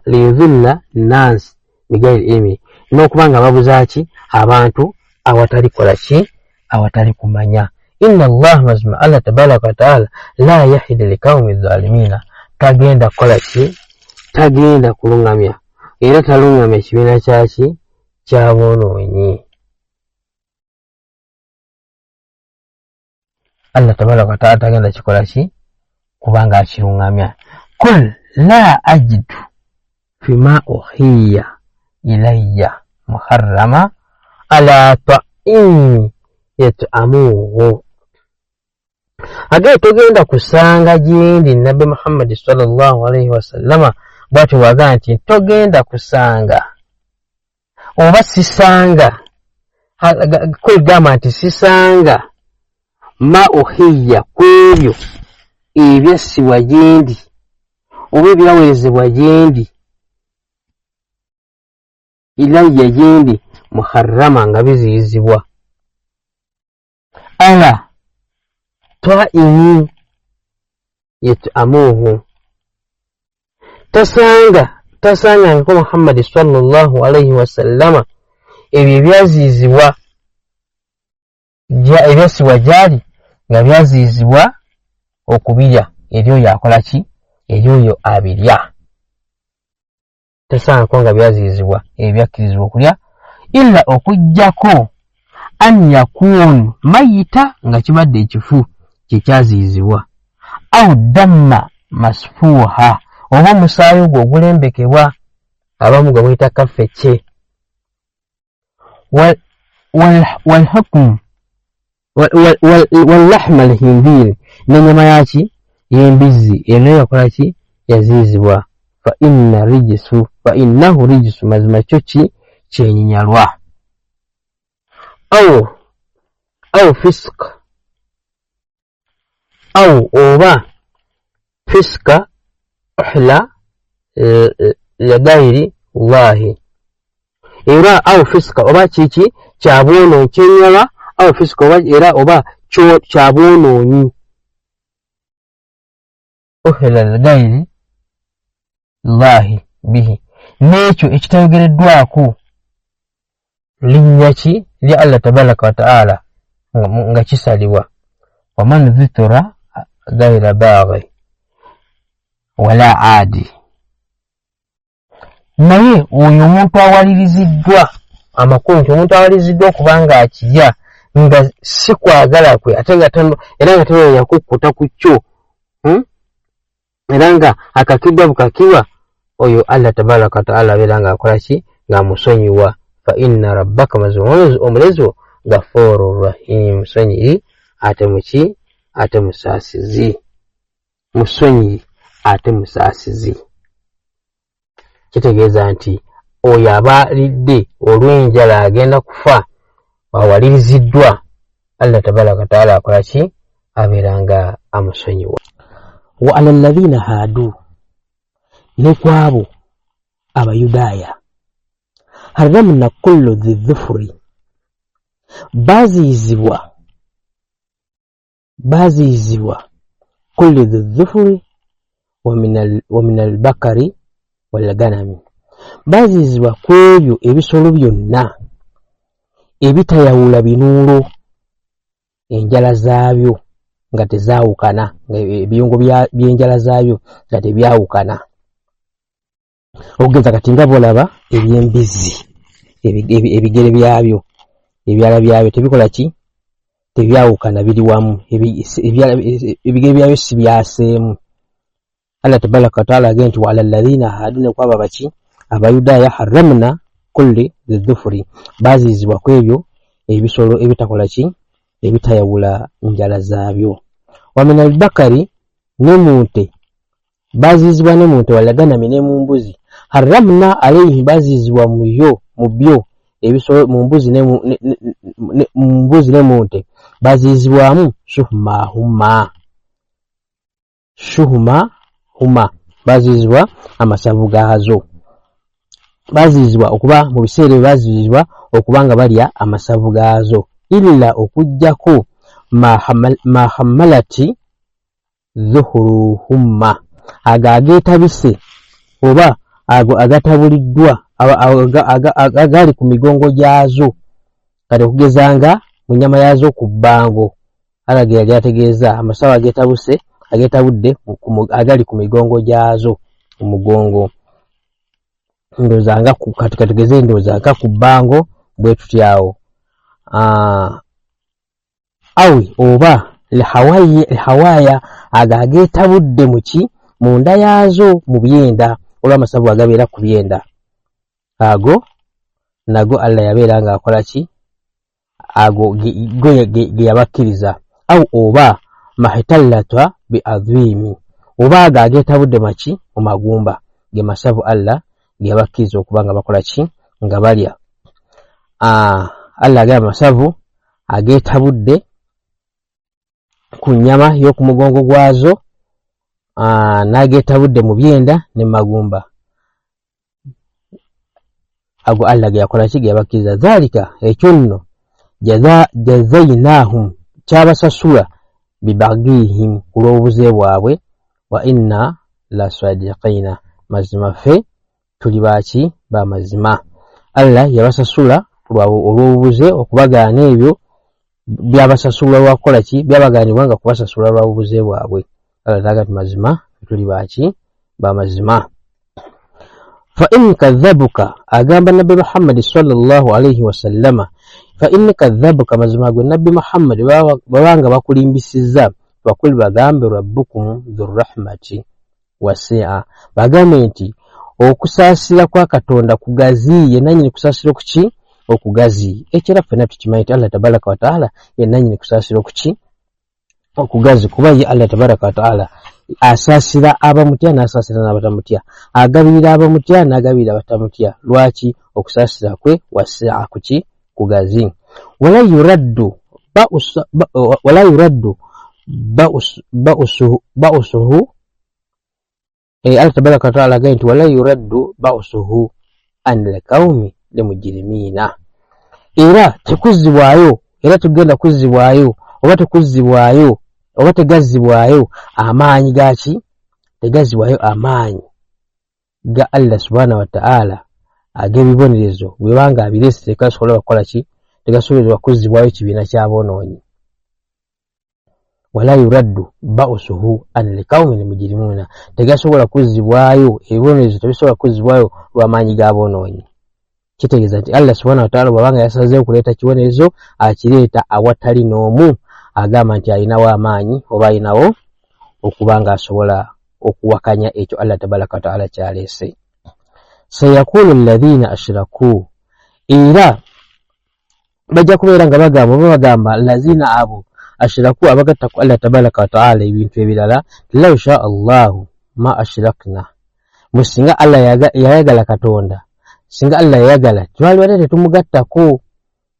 A: liyudhilla nas bigayri ilmi, n'okubanga babuza ki abantu awatali kola ki awatali kumanya. Inna Allah mazima Allah tabaraka wa ta'ala la yahdi liqawmi zalimina, tagenda kola ki tagenda kulungamya era talungamya ekibiina kyaki ky'aboonoonyi. Allah tabaraka wa ta'ala tagenda kikola ki kubanga akirungamya. Kul la ajidu fima uhiya ilayya muharrama ala ta'imi yat'amuhu. Ate togenda kusanga gyendi Nabbi Muhammad sallallahu alayhi wasallama bwati waga nti togenda kusanga oba sisanga, kwegamba nti sisanga ma uhiya kwebyo ebyassibwa gyendi oba ebyaweerezebwa gyendi ilayya gyendi muharrama nga biziyizibwa ala ta'imi yat'amuhu. tasanga nko Muhammad sallallahu alayhi wasallama ebyo ebyaziyizibwa ebyasibwa gyali nga byaziyizibwa okubirya eri oyo akola ki eri oyo abirya. Tasanga ko nga byaziyizibwa ebyakkirizibwa okulya illa okujjako an yakun mayita nga kibadde ekifu kyekyaziyizibwa au damma masfuha oba omusaayi ogwo ogulembekebwa abamu gwe muyita kaffecce. walhukm wallahma alhinzir n'ennyama yaki y'embizzi eno yakola ki yaziyizibwa. fa innahu rijisu mazima kyo ki kyenyinyalwa. au fisk au oba fiska uhla lagayri Allahi era au fiska oba kiki kyabwono kyenyala au fiska oba era oba kyabwonoonyi. uhla lagayri Allahi bihi n'ekyo ekitayogereddwako linnya ki lya Allah tabaraka wa ta'ala nga kisalibwa. waman dhikra gayra baghi wala aadi, naye oyo omuntu awaliriziddwa amakulu nti omuntu awaliriziddwa okubanga akirya nga si kwagala kwe ate nga era nga tanonya kukkuta ku kyo era nga akakiddwa bukakibwa, oyo Allah tabaraka wa ta'ala abeera nga akola ki ng'amusonyiwa. fa inna rabbaka omulezi wo ghafurur rahim, musonyiyi ate muki ate musaasizi, musonyiyi ate musaasizi. Kitegeeza nti oyo abalidde olw'enjala agenda kufa awaliriziddwa Allah tabaraka wa ta'ala akola ki abeera nga amusonyiwa. wa ala alladhina haadu, ne kwabo abayudaaya haramna kullu dhi dhufuri, baziyizibwa kullu dhi dhufuri wa min albakari walganami, baziyizibwa ku ebyo ebisolo byonna ebitayawula binuulo enjala zaabyo nga tezaawukana, ebiyungo by'enjala zaabyo nga tebyawukana. okugeza kati nga bolaba eby'embizzi ebigere byabyo ebyala byabyo tebikola ki tebyawukana, biri wamu, ebigere byabyo si byaseemu. Allah tabaraka wa ta'ala agenda nti wa ala alladhina haaduna kwaba baki abayudaaya haramna kulli dhufuri, baziyizibwa ku ebyo ebisolo ebitakola ki ebitayawula njala zaabyo. wa min albakari, ne munte baziyizibwa ne munte walaganami ne mu mbuzi haramna alayhi, baziyizibwa mu byo ebisolo mu mbuzi ne mu nte bazizibwamu shuhuma bazizibwa amasavu gaazo, bazizibwa okuba mu biseera bazizibwa okuba nga balya amasavu gaazo, illa okujjako ma hamalati dhuhuruhumma ageetabise oba ago agatabuliddwa agali ku migongo gyazo, kati okugezanga mu nnyama yaazo ku bbango. Alage yali ategeeza amasavu ageetabudde agali ku migongo gyazo, ku mugongo ndozanga katukatugeze ndozanga ku bbango bwe tutyawo. Awi oba hawaya ageetabudde mu nda yaazo mu byenda, olwa amasavu agabeera ku byenda ago nago Allah yabeera nga akola ki, ago ge yabakkiriza. Aw oba mahitallata bi adhimi oba ageetabudde mu magumba ge masavu Allah ge yabakkiriza okuba nga bakola ki, nga balya. Allah agamba masavu ageetabudde ku nnyama y'oku mugongo gwazo n'ageetabudde mu byenda ne magumba, ago Allah ge yakola ki, ge yabakkiriza. Dhalika ekyo nno jazainahum kyabasasula bibagihim kulw'obuze bwabwe, wa inna la sadiqina mazima ffe tuli baki bamazima. Allah yabasasula olw'obubuze okubagaana ebyo byabasasula lwakukola ki, byabagaanibwa nga kubasasula lw'obubuze bwabwe. Allah taga mazima tuli baki bamazima. Fa in kadhabuka agamba Nabbi Muhammad sallallahu alayhi wasallama, fa in kadhabuka mazima gwe Nabbi Muhammad babanga bakulimbisiza, bakuli bagambe rabbukum dhurrahmati wasi'a, bagambe nti okusaasira kwa Katonda kugazi, ye nanyini kusaasira okuki, okugazi. Ekira ffenna tukimanyi nti Allah tabaraka wa taala ye nanyini kusaasira okuki, okugazi, kuba ye Allah tabaraka wa taala asaasira abamutya n'asaasira n'abatamutya, agabirira abamutya n'agabirira abatamutya. Lwaki? Okusaasira kwe wasi'a kuki, kugazi. Wala yuraddu ba'usuhu Allah tabaraka wa taala agaye nti wala yuraddu ba'usuhu anil qawmi limujrimina, era tekuzibwayo, era tugenda kuzibwayo oba tekuzibwayo oba tegazibwayo amaanyi gaki, tegazibwayo amaanyi ga Allah subhanahu wa ta'ala ag'ebibonerezo bwebanga abirese tekasobola kukola ki, tegasobola kuzibwayo kibiina ky'aboonoonyi. Wala yuraddu ba'usuhu anil qawmi limujrimina, tegasobola kuzibwayo, ebibonerezo tebisobola kuzibwayo lw'amaanyi g'aboonoonyi. Kitegeeza nti Allah subhanahu wa ta'ala bwabanga yasazeewo okuleeta kibonerezo akireeta awatali n'omu agamba nti alinawo amaanyi oba alinawo okuba nga asobola okuwakanya ekyo Allah tabaraka wa ta'ala kyaleese. Sayaqulu alladhina ashraku, era bajja kubeera nga bagamba allazina abo ashraku abagatta ku Allah tabaraka wa ta'ala ebintu ebirala, law sha Allahu ma ashrakna, musinga Allah yayagala Katonda, singa Allah yayagala twali wate tetumugattako,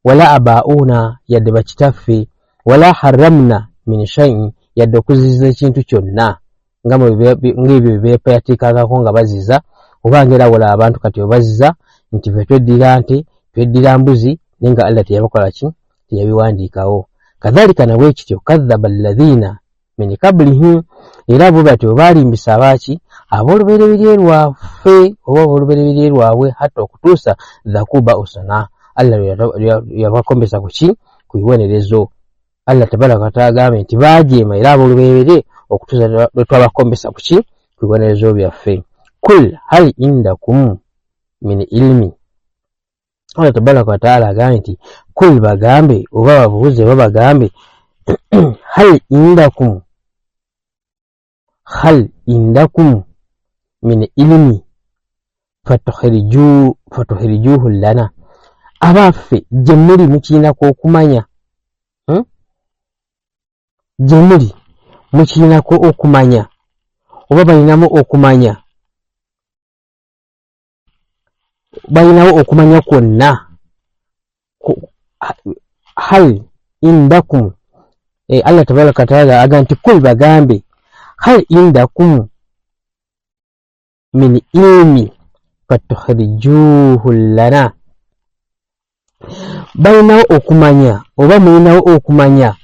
A: wala abauna yadde bakitaffe, wala haramna min shay'in yadde okuziza ekintu kyonna ng'ebyo beepayatikakako nga baziza, oba ngera wala abantu kati obaziza nti fe tweddira nte tweddira mbuzi naye nga Allah teyabakola ki, teyabiwandiikawo. Kadhalika nabwe kityo kadhaba alladhina min qablihim, era bo batyo baalimbisa abaaki ab'olubereberye lwaffe oba ab'olubereberye lwabwe, hatta okutuusa dhakuba usana, Allah yabakombesa ku ki, ku bibonerezo. Allah tabaraka wa taala agambe nti baajeema era ab'olubereberye okutuusa lwe twabakombesa ku ki, ku bibonerezo byaffe. Kul hal indakum min ilmi, Allah tabaraka wa taala agambe nti kul bagambe oba babuuze oba bagambe hal indakum min ilmi fatukhrijuhu lana, abaffe gye muli mukiinako okumanya, gye muli mukiinako okumanya oba balinamu okumanya, balinawo okumanya kwonna hal indakum Allah tabaraka taala aganti kul bagambe hal indakum min ilmi fatukhrijuhu lana balinawo okumanya oba mulinawo okumanya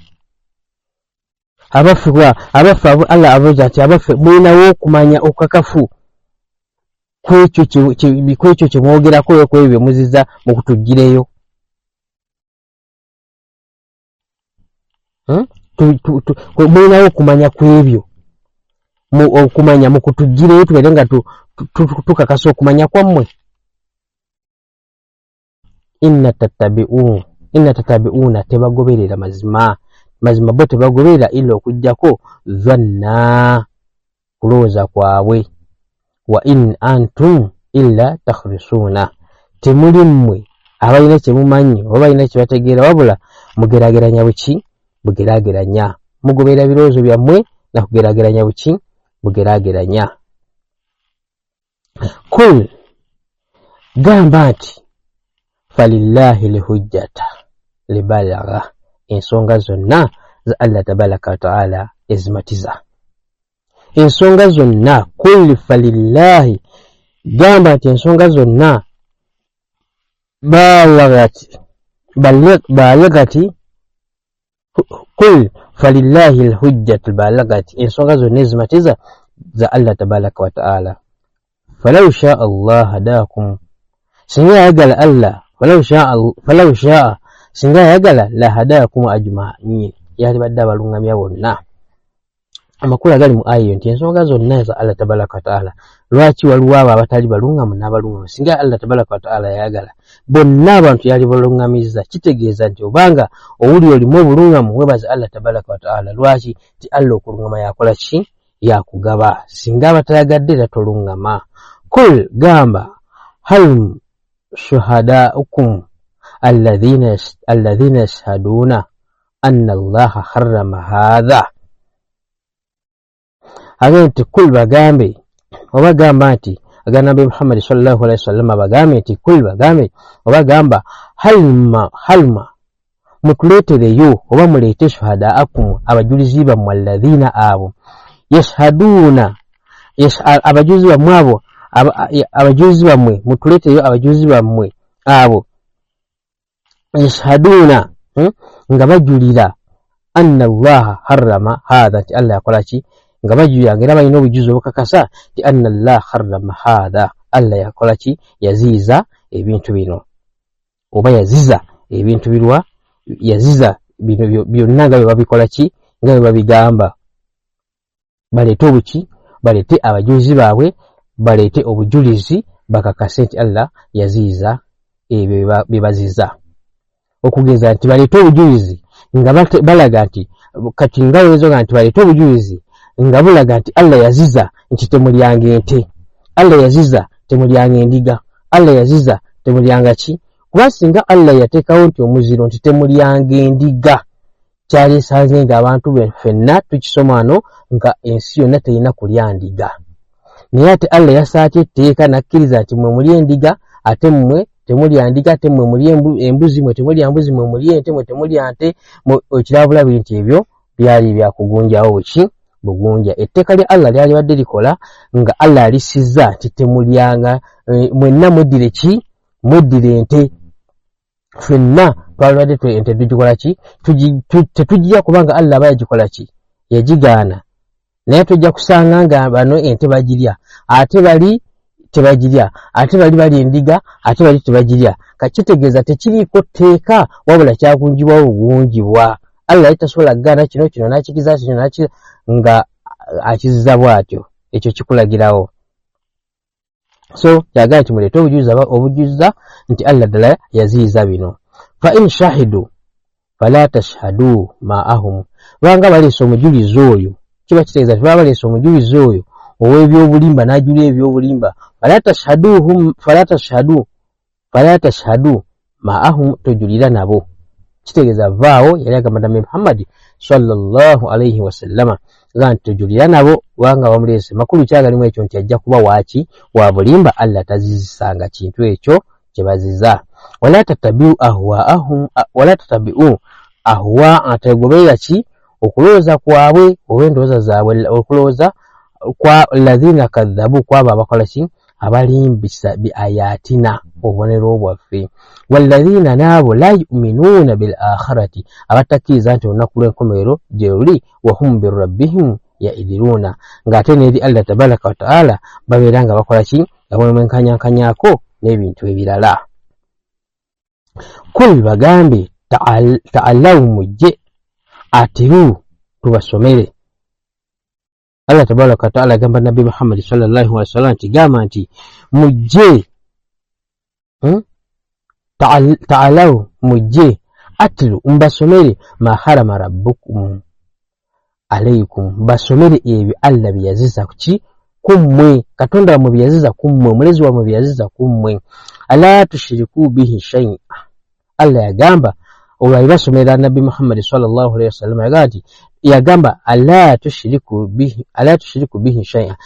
A: abafu Allah abuuza ati abafu mulinawo okumanya okakafu kwekyo kye mwogerako kwebyo bye muziza mu kutugireyo mulinawo okumanya kwebyo okumanya mu kutugireyo tubere nga tukakasa okumanya kwammwe inna tatabi'una tebagoberera mazima bo tebagoberera illa okujjako dhanna kulowooza kwabwe wa in antum illa takhrisuna temuli mmwe abalina kye mumanyi oba balina kye bategeera wabula mugerageranya buki bugerageranya mugoberera birowoozo byammwe na kugerageranya buki bugerageranya kul gamba nti falillahi lihujjata libalagha ensonga zonna za Allah tabaraka wa taala ezimatiza ensonga zonna kul falillahi gamba nti ensonga zonna balagati kul falillahi alhujjatu balagati ensonga zonna ezimatiza za Allah tabaraka wa taala falau shaa Allah hadakum singa yagala Allah falau shaa singa yagala la hadakum ajma'in yali badde abalungamya bonna amakulu agali mu ayo nti ensonga zonna za Allah tabaraka wa taala lwaki waliwo abo abatali balungamu n'abalungamu singa Allah tabaraka wa taala yagala bonna abantu yali balungamiza kitegeeza nti obanga owuli olimu obulungamu webaza Allah tabaraka wa taala lwaki ti Allah okulungama yakola ki yakugaba singa abatayagadde tatolungama kul gamba hal shuhadaukum alladhina yashhaduna anna allaha harrama hadha agenti kul bagambe oba gamba nti aganabi Muhammad sallallahu alaihi wasallam bagambe nti kul bagambe oba gamba halma mutuletereyo oba mulete shuhadaakum abajulizi bammwe alladhina abo yashhaduna abajulizi bammwe abo abajulizi bammwe mutuleteyo abajulizi bammwe abo yashhaduna nga bajulira anna allaha harrama hadha ti Allah yakola ki nga bajulira ngera balina obujulizi obukakasa ti anna allaha harrama hadha Allah yakola ki yaziiza ebintu bino oba yaziza ebintu birwa yaziza bino byonna nga bwe babikola ki nga bwe babigamba balete obuki balete abajulizi baabwe balete obujulizi bakakase nti Allah yaziiza ebyo bebaziza okugeza nti balete obujulizi nga balaga nti kati nga wezoga nti balete obujulizi nga bulaga nti Allah yaziza nti temulyanga ente Allah yaziza temulyanga endiga Allah yaziza temulyanga ki kuba singa Allah yateekawo nti omuziro nti temulyanga endiga kyali sanze nga abantu ffenna tukisoma wano nga ensi yonna terina kulya ndiga naye ate Allah yasaatye etteeka nakkiriza nti mwe muli endiga ate mmwe temulya ndiga ate mmwe muli embuzi mwe temulya mbuzi mwe muli ente mwe temulya nte ekirabulabi nti ebyo byali byakugunjawo ki bugunja etteeka lya Allah lyali badde likola nga Allah alisiza nti temulyanga mwenna muddire ki muddire ente ffenna twalibadde ente tugikola ki tetujja kubanga Allah aba yagikola ki yagigaana naye tujja kusanga nga bano ente bagirya ate bali tebagirya ate bali endiga ate bali tebagirya kakitegeeza tekiriiko tteeka wabula kyagunjibwa bugunjibwa Allah yatasobola kugaana kino n'akikiza kino nga akiziza bw'atyo ekyo kikulagirawo so kyagala nti muleete obujuliza nti Allah ddala yaziiza bino fa in shahidu fala tashhadu ma'ahum banga baleese omujulizi oyo kiba kitegeeza nti baba baleese omujulizi oyo ow'ebyobulimba n'ajulira ebyobulimba fala tashhadu ma'ahum tojulira nabo kitegeeza vaawo yali agamba Nabi Muhammad sallallahu alaihi wasallama nga nti tojulira nabo wanga bamuleese makulu kyagalimu ekyo nti ajja kuba waaki wa bulimba Allah tazizisanga kintu ekyo kye baziza wala tatabi'u ahwaahum wala tatabi'u ahwa ategobera ki okulooza kwabwe ow'endowooza zaabwe okulooza kwa alladhina kadhabu kwabo abakola ki abalimbisa bi ayatina obubonero bwaffe walladhina naabo la yu'minuuna bil akhirati abatakiriza nti olunaku lw'enkomerero gye luli wa hum bi rabbihim yaidiruuna ng'ate n'eri Allah tabaraka wa ta'ala babeera nga bakola ki nga bamwenkanyankanyako n'ebintu ebirala. Kul bagambe ta'allaw mujje atiru tubasomere. Allah tabaraka wa ta'ala agamba Nabi Muhammad sallallahu alaihi wasallam nti gamba nti mujje ta'allaw mujje atiru mbasomere ma harama rabbukum alaykum basomere ebyo Allah byaziza kuki kummwe katonda mu byaziza kummwe mulezi wa mu byaziza kummwe ala tushiriku bihi shay'a Allah yagamba olwa basomera Nabi Muhammad sallallahu alaihi wasallam agati yagamba ala tushiriku bihi shay'a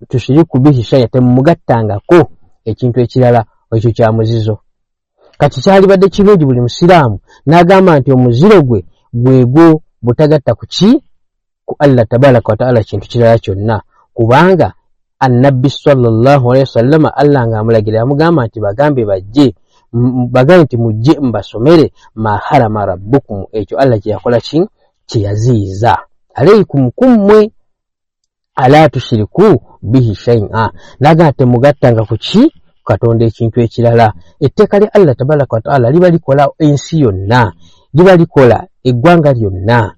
A: tushiriku bihi shay'a temugattangako ekintu ekirala ekyo kya muzizo kati kyali badde kirungi buli musiraamu n'agamba nti omuziro gwe gwego butagatta kuki ku Allah tabaraka wa ta'ala kintu kirala kyonna kubanga annabbi sallallahu alaihi wasallam Allah ng'amulagira yamugamba nti bagambe bajje bagambe nti mujje mbasomere ma harama rabbukum ekyo Allah kye yakola ki kye yaziiza alaykum kummwe ala tushiriku bihi shay'a naga temugattanga kuki katonda ekintu ekirala etteeka lya Allah tabaraka wa ta'ala liba likola ensi yonna liba likola eggwanga lyonna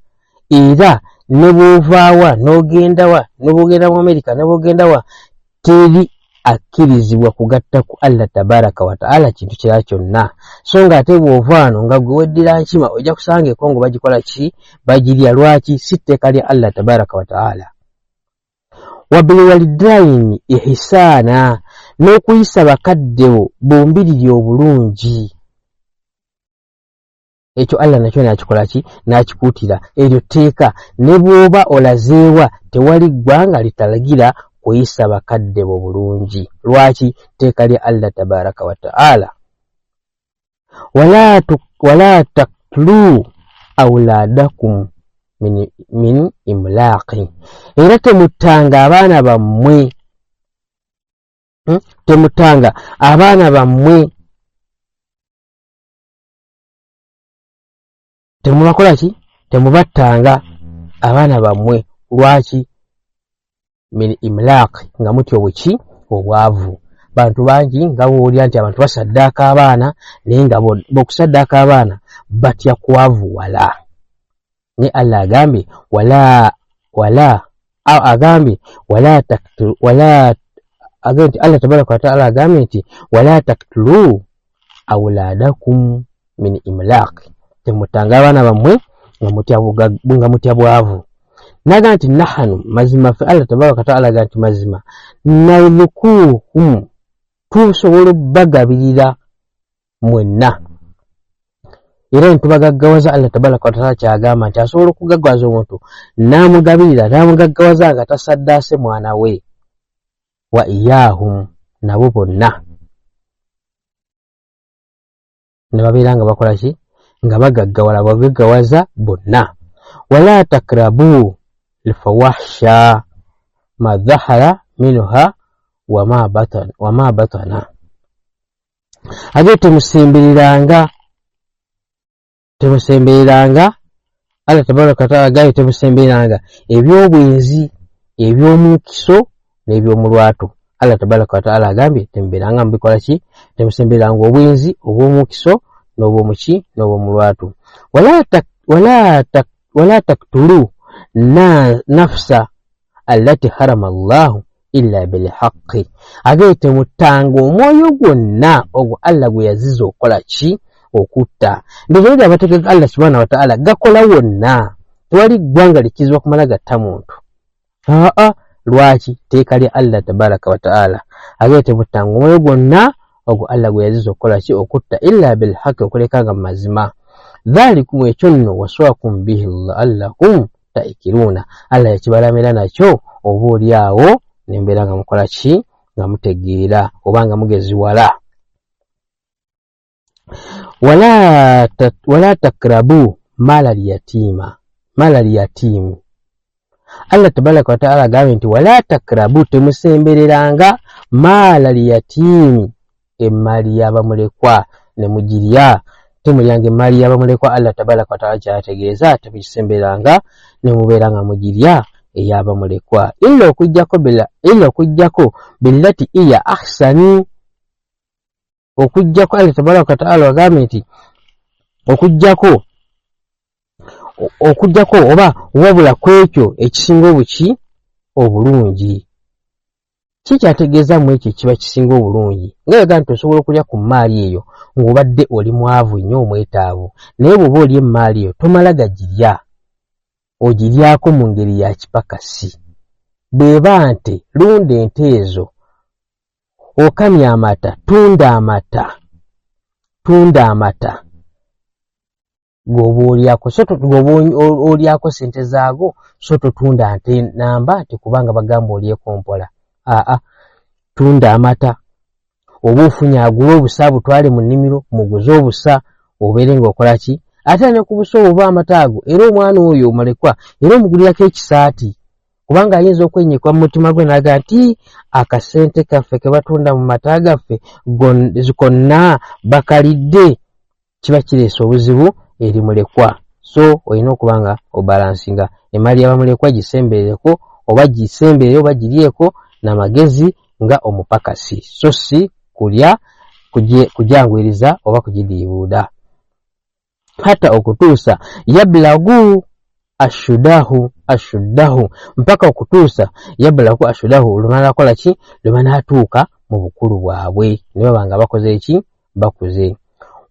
A: era ne bw'ovaawa n'ogenda mu Amerika ne bw'ogenda teri akkirizibwa kugatta ku Allah tabaraka wa ta'ala kintu kirala kyonna so nga ate bw'ovaano nga gwe weddira nkima ojja kusanga ekongo bagikola ki bagirya lwaki si tteeka lya Allah tabaraka wa ta'ala. Wabil walidaini ihsaana n'okuyisa bakaddewo bombiriri obulungi ekyo Allah nakyo nakikola ki nakikuutira eryo tteeka ne bw'oba olazeewa tewali ggwanga litalagira kuyisa bakadde bo bulungi lwaki tteeka lya Allah tabaraka wa ta'ala. wala taqtulu awladakum min imlaqi era temutanga abaana bammwe temubakola ki temubattanga abaana bammwe lwaki min imlaq nga mutyo buki obwavu bantu bangi nga boolya nti abantu basaddaaka abaana naye nga bokusaddaaka abaana batya kwavuwala ne Allah agambe agenti Allah tabaraka wa ta'ala agambe nti wala taqtulu awladakum min imlaq temutanga abaana bammwe nga mutya bwavu naga nti nahanu mazima fe Allah tabaraka wa ta'ala aganti mazima narzukuhum tusobola obbagabirira mwenna era ntubagaggawaza Allah tabaraka wa ta'ala kyagamba nti asobola okugaggawaza omuntu n'amugabirira n'amugaggawaza nga tasaddaase mwana we wa iyahum nabo bonna ne babeera nga bakola ki nga bagaggawaza bonna. Wala takrabu lfawahsha ma dhahara minha wama batana ate temusembereranga Allah tabaraka wa ta'ala gaye temusembereranga ebyobwenzi eby'omukiso n'ebyomulwatu. Allah tabaraka wa ta'ala agambye temberanga mbikola ki temusembereranga obwenzi obw'omukiso n'obwomuki n'obwomulwatu. wala taktulu nafsa allati harama Allahu illa bilhaqqi agee temutanga omwoyo gwonna ogwo Allah gwe yaziza okukola ki okutta. Ndowooza amateeka Allah subhanahu wa ta'ala gakola wonna tewali ggwanga likizibwa kumala gatta muntu lwaki tteeka lya Allah tabaraka wa ta'ala agee temutanga omwoyo gwonna ogwo Allah gwe yaziza okukola ki okutta illa bilhaqqi okulekanga mu mazima. Dhalikum ekyo nno waswakum bihi la'allakum taikiruna Allah yakibalamira nakyo oba oli awo nembeera nga mukola ki nga mutegeera oba nga mugeziwala. wala takrabu mala al-yatim. Allah tabaraka wa ta'ala agambye nti wala takrabu, temusembereranga mala al-yatim, emmali y'abamulekwa ne mugirya. Temulyanga emmali y'abamulekwa. Allah tabaraka wa ta'ala kyategeeza temusembereranga ne mubeera nga mugirya ey'abamulekwa, illa okujjako billati iya ahsani. Okujjako Allah tabaraka wa ta'ala agambye nti okujjako oba wabula kwekyo ekisinga obulungi. Kikyategeeza mu ekyo kiba kisinga obulungi. Ng'ega nti osobola okulya ku maali eyo ng'obadde oli mwavu nnyo omwetaavu, naye bw'oba oli emaali eyo tomala gagirya, ogiryako mu ngeri ya kipakasi. Bw'eba nte lunda ente ezo, okamya amata, tunda amata g'oba olyako sente zaago, so totunda nte namba nti kubanga bagamba olyeko mpola. Tunda amata. Oba ofunye agula obusa butwale mu nnimiro, muguze obusa obeere ng'okola ki? Ate ne ku busa oba amata ago, era omwana oyo omulekwa, era omugulirako ekisaati, kubanga ayinza okwenyekwa mu mutima gwe n'aga nti akasente kaffe ke batunda mu mata gaffe konna bakalidde. Kiba kireese obuzibu eri mulekwa. So olina okuba nga obalansinga emmali y'abamulekwa, gisemberereko oba gisemberere oba giryeko n'amagezi nga omupakasi, so si kulya kujangwiriza oba kugidiibuuda. Hata okutuusa yablagu ashuddahu, mpaka okutuusa yablagu ashuddahu, lumana kola ki? Lumana atuuka mu bukulu bwabwe, ne baba nga bakoze ki? Bakuze.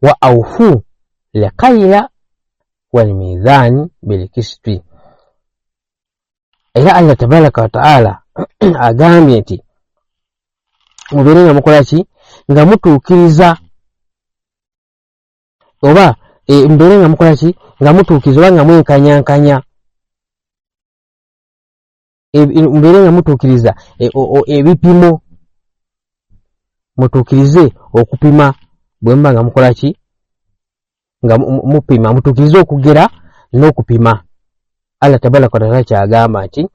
A: Wa awfu lakaila wal mizani bil qisti. Era Allah tabaraka wa ta'ala agambye nti mubeere nga mukola ki? Nga mutuukiriza, oba mubeere nga mukola ki? Nga mutuukiriza oba nga mwenkanyankanya, mubeere nga mutuukiriza ebipimo, mutuukirize okupima. Bwe muba nga mukola ki? Nga mupima, mutuukirize okugera n'okupima. Allah tabaraka wa ta'ala kyagamba nti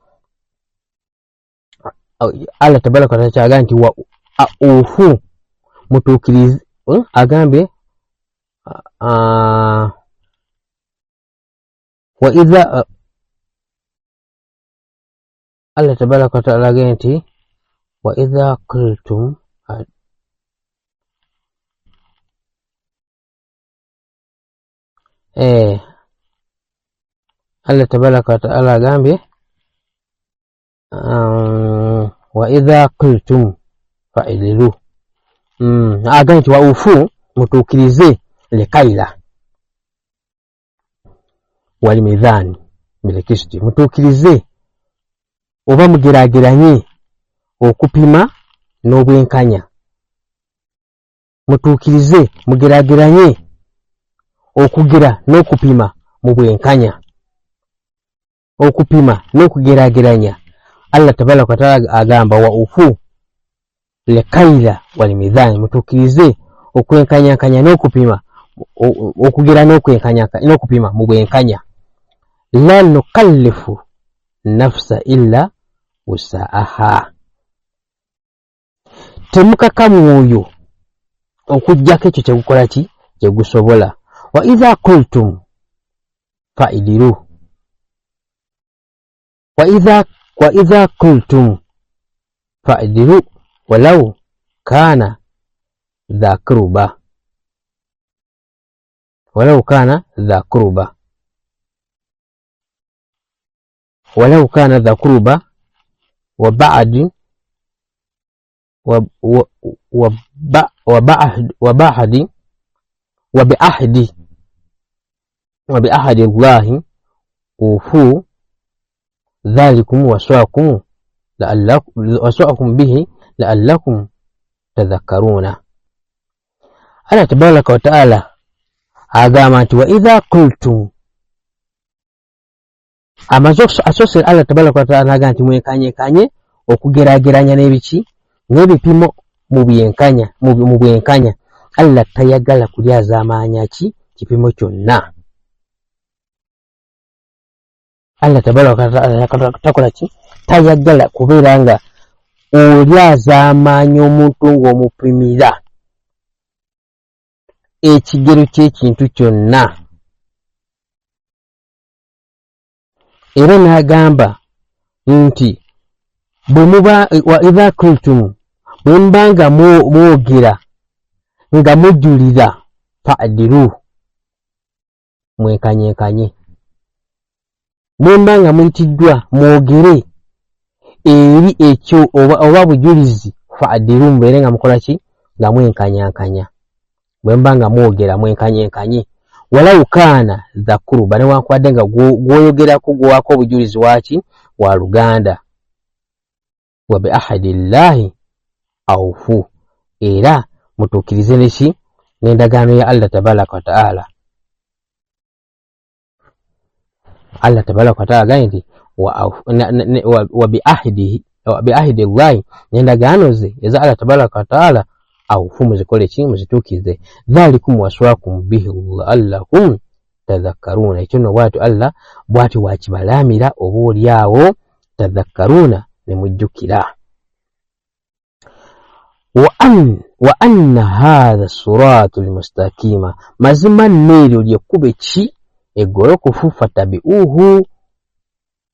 A: wa ufu, mutuukirize, agambye wa idha, Allah tabaraka wa ta'ala agambye nti wa idha qultum, Allah tabaraka wa ta'ala agambye wa idha qultum fa'idilu, agambye nti wa ufu, mutuukirize lekaila wal mizani bil qisti, mutuukirize oba mugeraageranye okupima n'obwenkanya. Mutuukirize mugeraageranye okugera n'okupima mu bwenkanya, okupima n'okugeraageranya. Allah tabaraka wa ta'ala agamba wa ufu lekaila wal mizani, mutuukirize okwenkanyankanya n'okupima, okugera n'okwenkanyaka n'okupima mu bwenkanya. La nukallifu nafsa illa wusaaha, temukaka mwoyo okujjako ekyo kyegukola ki? Kyegusobola. Wa idha qultum fa'idilu, wa idha qultum fa'idilu walau kana dha qurba, walau kana dha qurba, walau kana dha qurba wa ba'd wa bi'ahdi Allahi ufu dhalikum waswa'akum bihi la'allakum tadhakkaruna. Allah tabaraka wa ta'ala agamba nti wa idha qultum, asose Allah tabaraka wa ta'ala agamba nti mwenkanye okugeraageranya n'ebiki? N'ebipimo mu bwenkanya. Allah tayagala kulyazaamanya kipimo kyonna. Allah tabaraka takola ki tayagala kubeera nga olyazaamanya omuntu ng'omupimira ekigero ky'ekintu kyonna. Era n'agamba nti bwe muba idha kuntum bwe mbanga mwogera nga mujulira fa'dilu mwekanyenkanye. Bwe mbanga muyitiddwa mwogere eri ekyo oba bujulizi fa'dilu mubeere nga mukola ki nga mwenkanyankanya. Bwe mbanga mwogera mwenkanyenkanye walau kaana dha kuruba newankubadde nga gwoyogerako gwowako obujulizi waki wa luganda. Wa bi ahadillahi awfu era mutuukirize neki n'endagaano ya Allah tabaraka wa ta'ala. Allah tabaraka wa ta'ala gani nti wa bi ahdillahi n'endagaano ze eza Allah tabaraka wa ta'ala awfu muzikole ki muzituukize. Dhalikum waswakum bihi la'allakum tadhakkaruna. Ekyo nno bw'atyo Allah bw'atyo wakibalaamira oba olyawo tadhakkaruna ne mujjukira. Wa anna hadha siratul mustaqima mazima nneeryo lyekkubo ki eggolokofu fatabi'uhu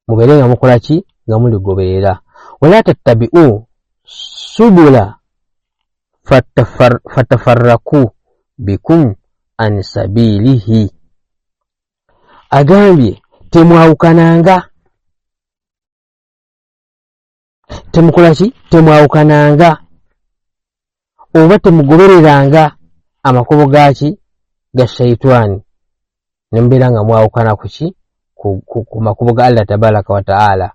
A: mubeere nga mukola ki nga muligoberera. Wala tattabi'u subula fatafarraku bikum an sabilihi. Agambye temwawukananga temukola ki temwawukananga oba temugobereranga amakubo gaki ga shaitani nembeera nga mwawukana kuki ku makubo ga Allah tabaraka wa ta'ala.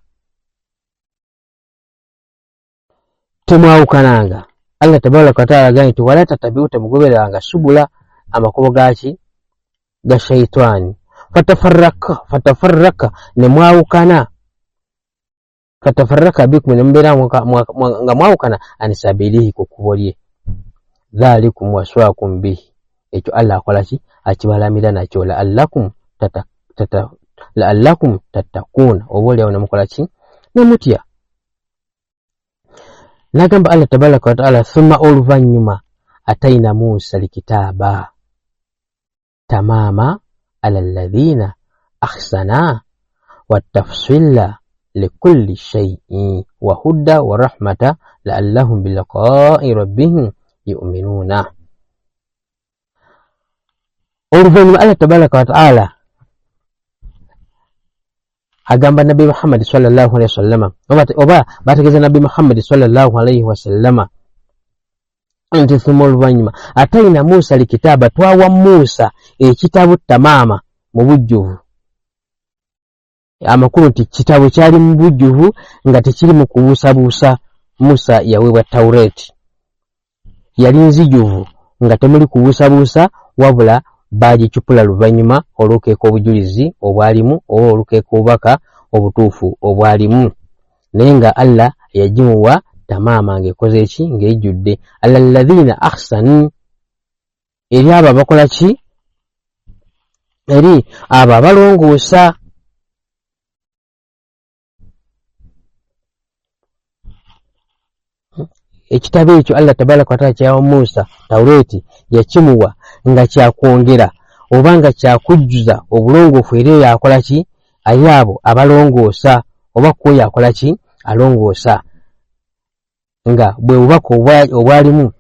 A: Temwawukananga Allah tabaraka wa ta'ala gani nti wala tatabi'u temugobereranga subula amakubo gaki ga shaitani fatafarraka ne mwawukana fatafarraka bikum nembeera nga mwawukana anisabilihi ku kkubo lye. Dhalikum waswakum bihi ekyo Allah akola ki akibalamira nakyo la'allakum tattaquuna oba olyawo nemukola ki nemutya. Nagamba Allah tabaraka wa ta'ala thumma oluvannyuma atayna Musa likitaaba tamama ala alladhina ahsana wattafsila likulli shay'in wa hudda wa rahmata la'allahum biliqa'i rabbihim yu'minuna. Oluvannyuma Allah tabaraka wa ta'ala agamba Nabi Muhammad sallallahu alaihi wasallama oba bategeeza Nabi Muhammad sallallahu alaihi wasallama nti thumma oluvannyuma atayina Musa likitaaba twawa Musa ekitabo tamaama mu bujjuvu. Amakulu nti kitabo kyali mu bujjuvu nga tekiri mu kubuusabuusa. Musa yaweebwa Tawreeti yali nzijuvu nga temuli kubuusabuusa wabula baagicupula luvannyuma olw'okeeka obujulizi obwalimu oba olw'okeeka obubaka obutuufu obwalimu. Naye nga Allah yagimuwa tamaama ng'ekoze ki ng'ejjudde. Alladhina ahsanu eri abo abakola ki eri abo abalongoosa. Ekitabo ekyo Allah tabaraka wa ta'ala kyawa Musa Tawreeti yakimuwa nga kyakwongera oba nga kyakujjuza obulongoofu era yakola ki ayabo abalongoosa oba kwoyo akola ki alongoosa nga bwe bubaka obwalimu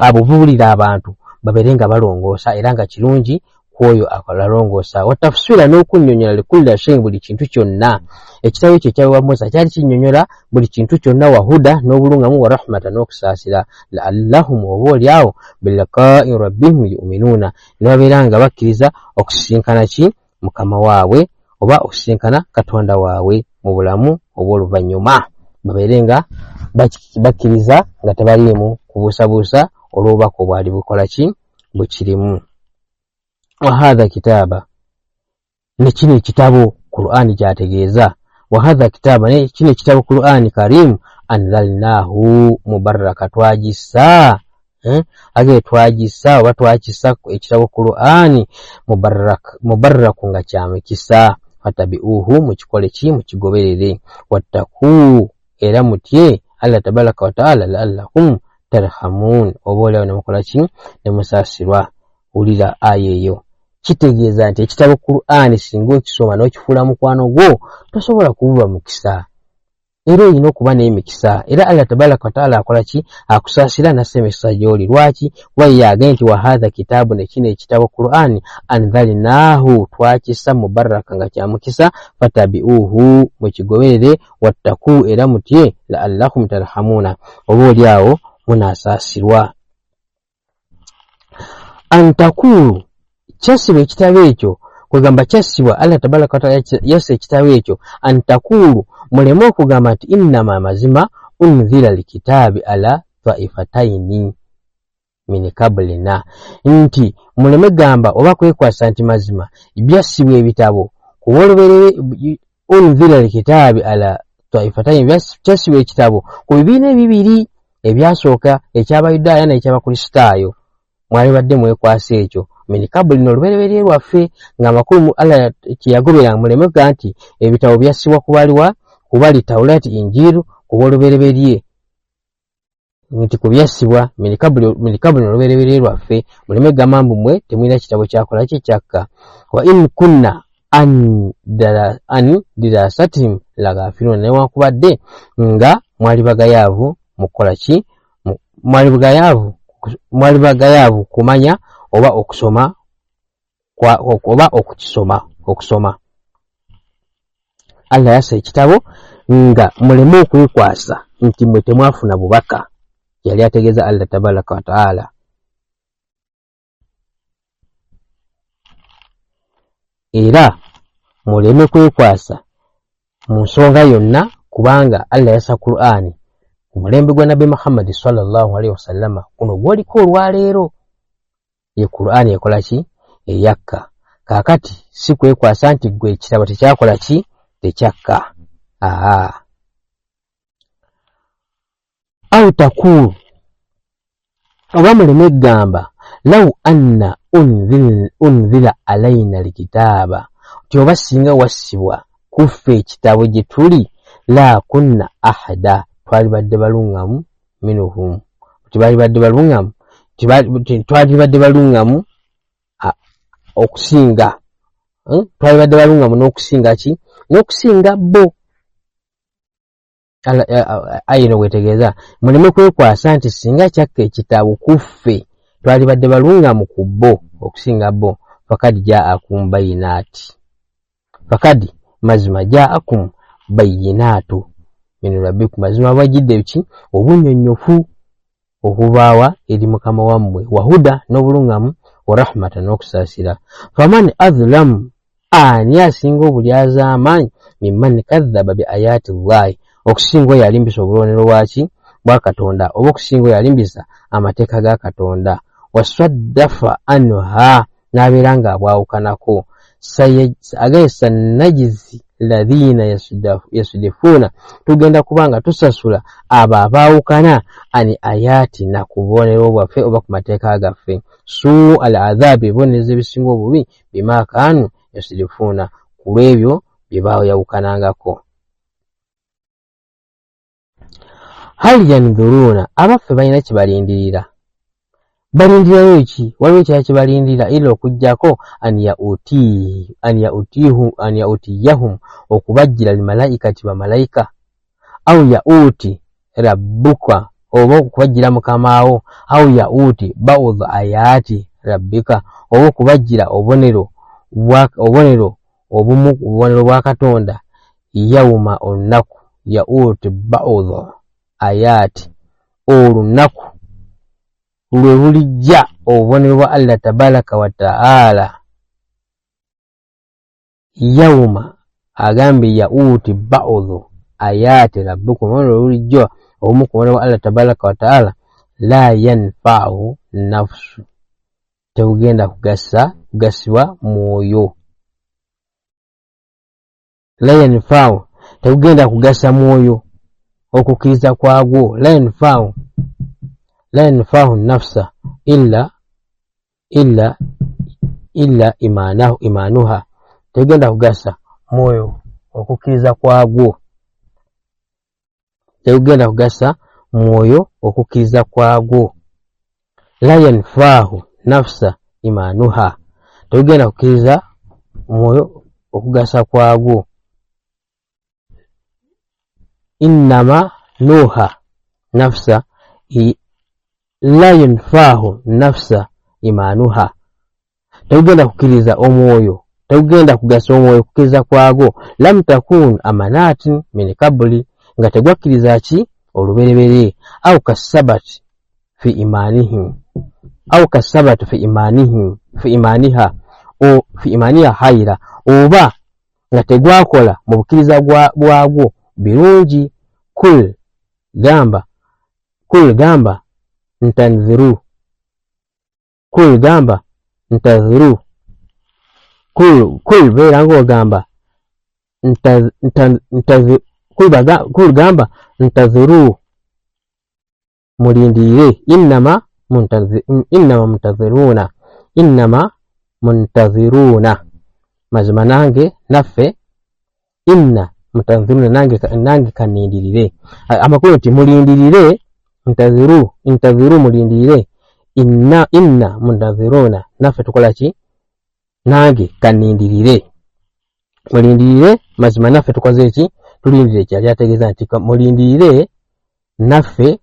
A: abubuulira abantu babeere nga balongoosa era nga kirungi kwoyo akolalongoosa. Watafsira n'okunnyonnyola likulli shay'in buli kintu kyonna. Ekitabo ekyo ekyaweebwa Musa kyali kinnyonnyola buli kintu kyonna wahuda n'obulungamu wa rahmata n'okusaasira la'allahum oba olyawo biliqa'i rabbihim yu'minuuna ne babeera nga bakkiriza okusisinkana ki mukama waabwe oba okusisinkana katonda waabwe mu bulamu obw'oluvannyuma babeere nga bakkiriza nga tebaliimu kubuusabuusa olw'obubaka obwali bukola ki bukirimu. Wa hadha kitaaba ne kino ekitabo Qur'ani kyategeeza. Wa hadha kitaaba ne kino ekitabo Qur'ani karimu anzalnahu mubaraka twagissa age twagisa oba twakisa ekitabo Qur'ani mubarak nga kyamukisa fatabi'uhu mukikole ki mukigoberere wattaku era mutye Allah tabaraka wa ta'ala la'allakum tarhamun oboolyawo ne mukola ki ne musaasirwa. Ulira aya eyo kitegeeza nti ekitabo Qur'ani singa okisoma n'okifuula mukwano gwo tosobola kububa mukisa era olina okuba n'emikisa era Allah tabaraka wa ta'ala akola ki akusaasira nassa emikisa gy'oli. Lwaki wayaage nti wa hadha kitaabu ne kino ekitabo Qur'ani anzalnahu twakisa mubaraka nga kyamukisa fatabi'uhu mukigoberere wattaku era mutye la'allakum tarhamuna oboolyawo munaasaasirwa. Antakulu kyasibwa ekitabo ekyo kwegamba kyasibwa Allah tabaraka wa ta'ala yassa ekitabo ekyo antakulu muleme okugamba nti innama amazima unzila likitaabi ala taifataini min qablina nti muleme gamba oba kwekwasa nti mazima byasibwa ebitabo kuwoluberere unzila likitaabi ala taifataini kyasibwa ekitabo ku bibiina ebibiri ebyasooka eky'Abayudaaya n'eky'Abakristaayo mwali badde mwekwasa ekyo min qablina olubereberye lwaffe ng'amakulu Allah kyeyagobera muleme ga nti ebitabo byassibwa kubali Tawulati Injiru kuba olubereberye nti kubyasibwa min qablina olubereberye lwaffe muleme gamba mwe temulina kitabo kyakola kyakka. Wa in kunna an dirasatihim lagafiruna newankubadde nga mwali bagayaavu mukola ki mwali bagayaavu kumanya oba okusoma okusoma. Allah yassa ekitabo nga muleme okwekwasa nti mwe temwafuna bubaka yali ategeeza Allah tabaraka wa ta'ala. Era muleme kwekwasa mu nsonga yonna kubanga Allah yassa Qur'ani ku mulembe gwa Nabi Muhammad sallallahu alaihi wasallama kuno gwoliko olwaleero ye Qur'ani ekola ki eyakka. Kaakati si kwekwasa nti gwe ekitabo tekyakola ki tekyakka. Au takulu oba muleme gamba law anna unzila alaina likitaaba ti oba singa wassibwa kuffe ekitabo gye tuli la kunna ahada twali badde balungamu minuhum twali badde balungamu okusinga twali badde balungamu n'okusinga ki n'okusinga bo. Ayino wetegeeza muleme kwekwasa nti singa kyakka ekitabo kuffe twali badde balungamu ku bo okusinga bo. Fakadi ja'akum bayinaati fakadi mazima ja'akum bayinaatu min rabbikum mazima bwajidde ki obunyonnyofu okubaawa eri mukama wammwe wahuda n'obulungamu wa rahmatan n'okusaasira. Faman azlamu ani asinga obulyazaamaanyi mimman kadhaba bi ayati llahi okusinga yalimbisa obulonero bwaki bwa Katonda oba okusinga yalimbisa amateeka ga Katonda waswaddafa anha n'abeera nga abwawukanako. Agayesa najizi ladhina yasudifuna tugenda kubanga tusasula abo abaawukana ani ayati na kubonero bwaffe oba ku mateeka gaffe su al adhabi eboneza ebisinga obubi bima kaanu yasudifuna ku lw'ebyo bye baawukanaangako. Hal yanzuruna abaffe balina kye balindirira balindirayo ki waliwo ekirala kye balindirira ila okujjako an yautiyahum okubajjira limalaikati bamalayika au yauti rabbuka oba okubajjira mukamaawo au yauti ba'udhu ayati rabbika oba okubajjira obubonero obumu obubonero bwa Katonda yauma olunaku yauti ba'udhu ayati olunaku lwe bulijja obubonero bwa Allah tabaraka wa ta'ala. Yauma agambye yauti ba'udhu ayati rabbikum lwe bulijja obumu ku bubonero bwa Allah tabaraka wa ta'ala la yanfa'u nafsu tegenda kugasibwa mwoyo. La yanfa'u tegenda kugasa mwoyo okukkiriza kwagwo la yanfa'u la yanfahu nafsa illa imanuha, tegenda kugasa moyo okukkiriza kwagwo, tegenda kugasa moyo okukkiriza kwagwo. La yanfahu nafsa imanuha, tegenda kukkiriza moyo okugasa kwagwo. Innama nuha nafsa la yanfahu nafsa imanuha, tegenda kukkiriza omwoyo, tegenda kugasa omwoyo kukkiriza kwagwo. Lam takun amanatin min qabli, nga tegwakkiriza ki oluberebere. Au kasabat fi imanihim, au kasabat fi imanihim fi imaniha o fi imaniha hayra, oba nga tegwakola mu bukkiriza bwagwo birungi. Kul gamba ntanziru, kul gamba ntanziru, kul beera ng'ogamba kul gamba ntanziru, mulindiire. Innama muntaziruna, mazima nange naffe inna muntaziruna nange kanindirire. Amakulu nti mulindirire, intaziru mulindirire, inna muntaziruna naffe tukola ki, nange kanindirire. Mulindirire mazima naffe tukoze ki, tulindirire. Kyali ategeeza nti mulindirire naffe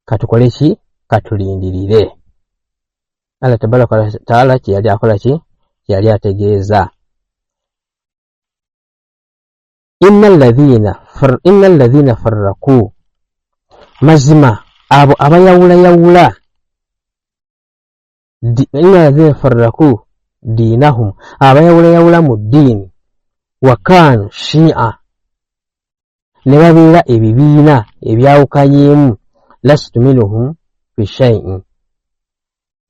A: katukole ki, katulindirire. Allah tabaraka wa taala kyali akola ki, kyali ategeeza. Innal ladhina farraku, mazima abo abayawula innal ladhina farraku dinahum, abayawula mu ddiini, wa kanu shi'a, ne babeera ebibiina ebyawukanyeemu. Lastu minhum fi shay'in,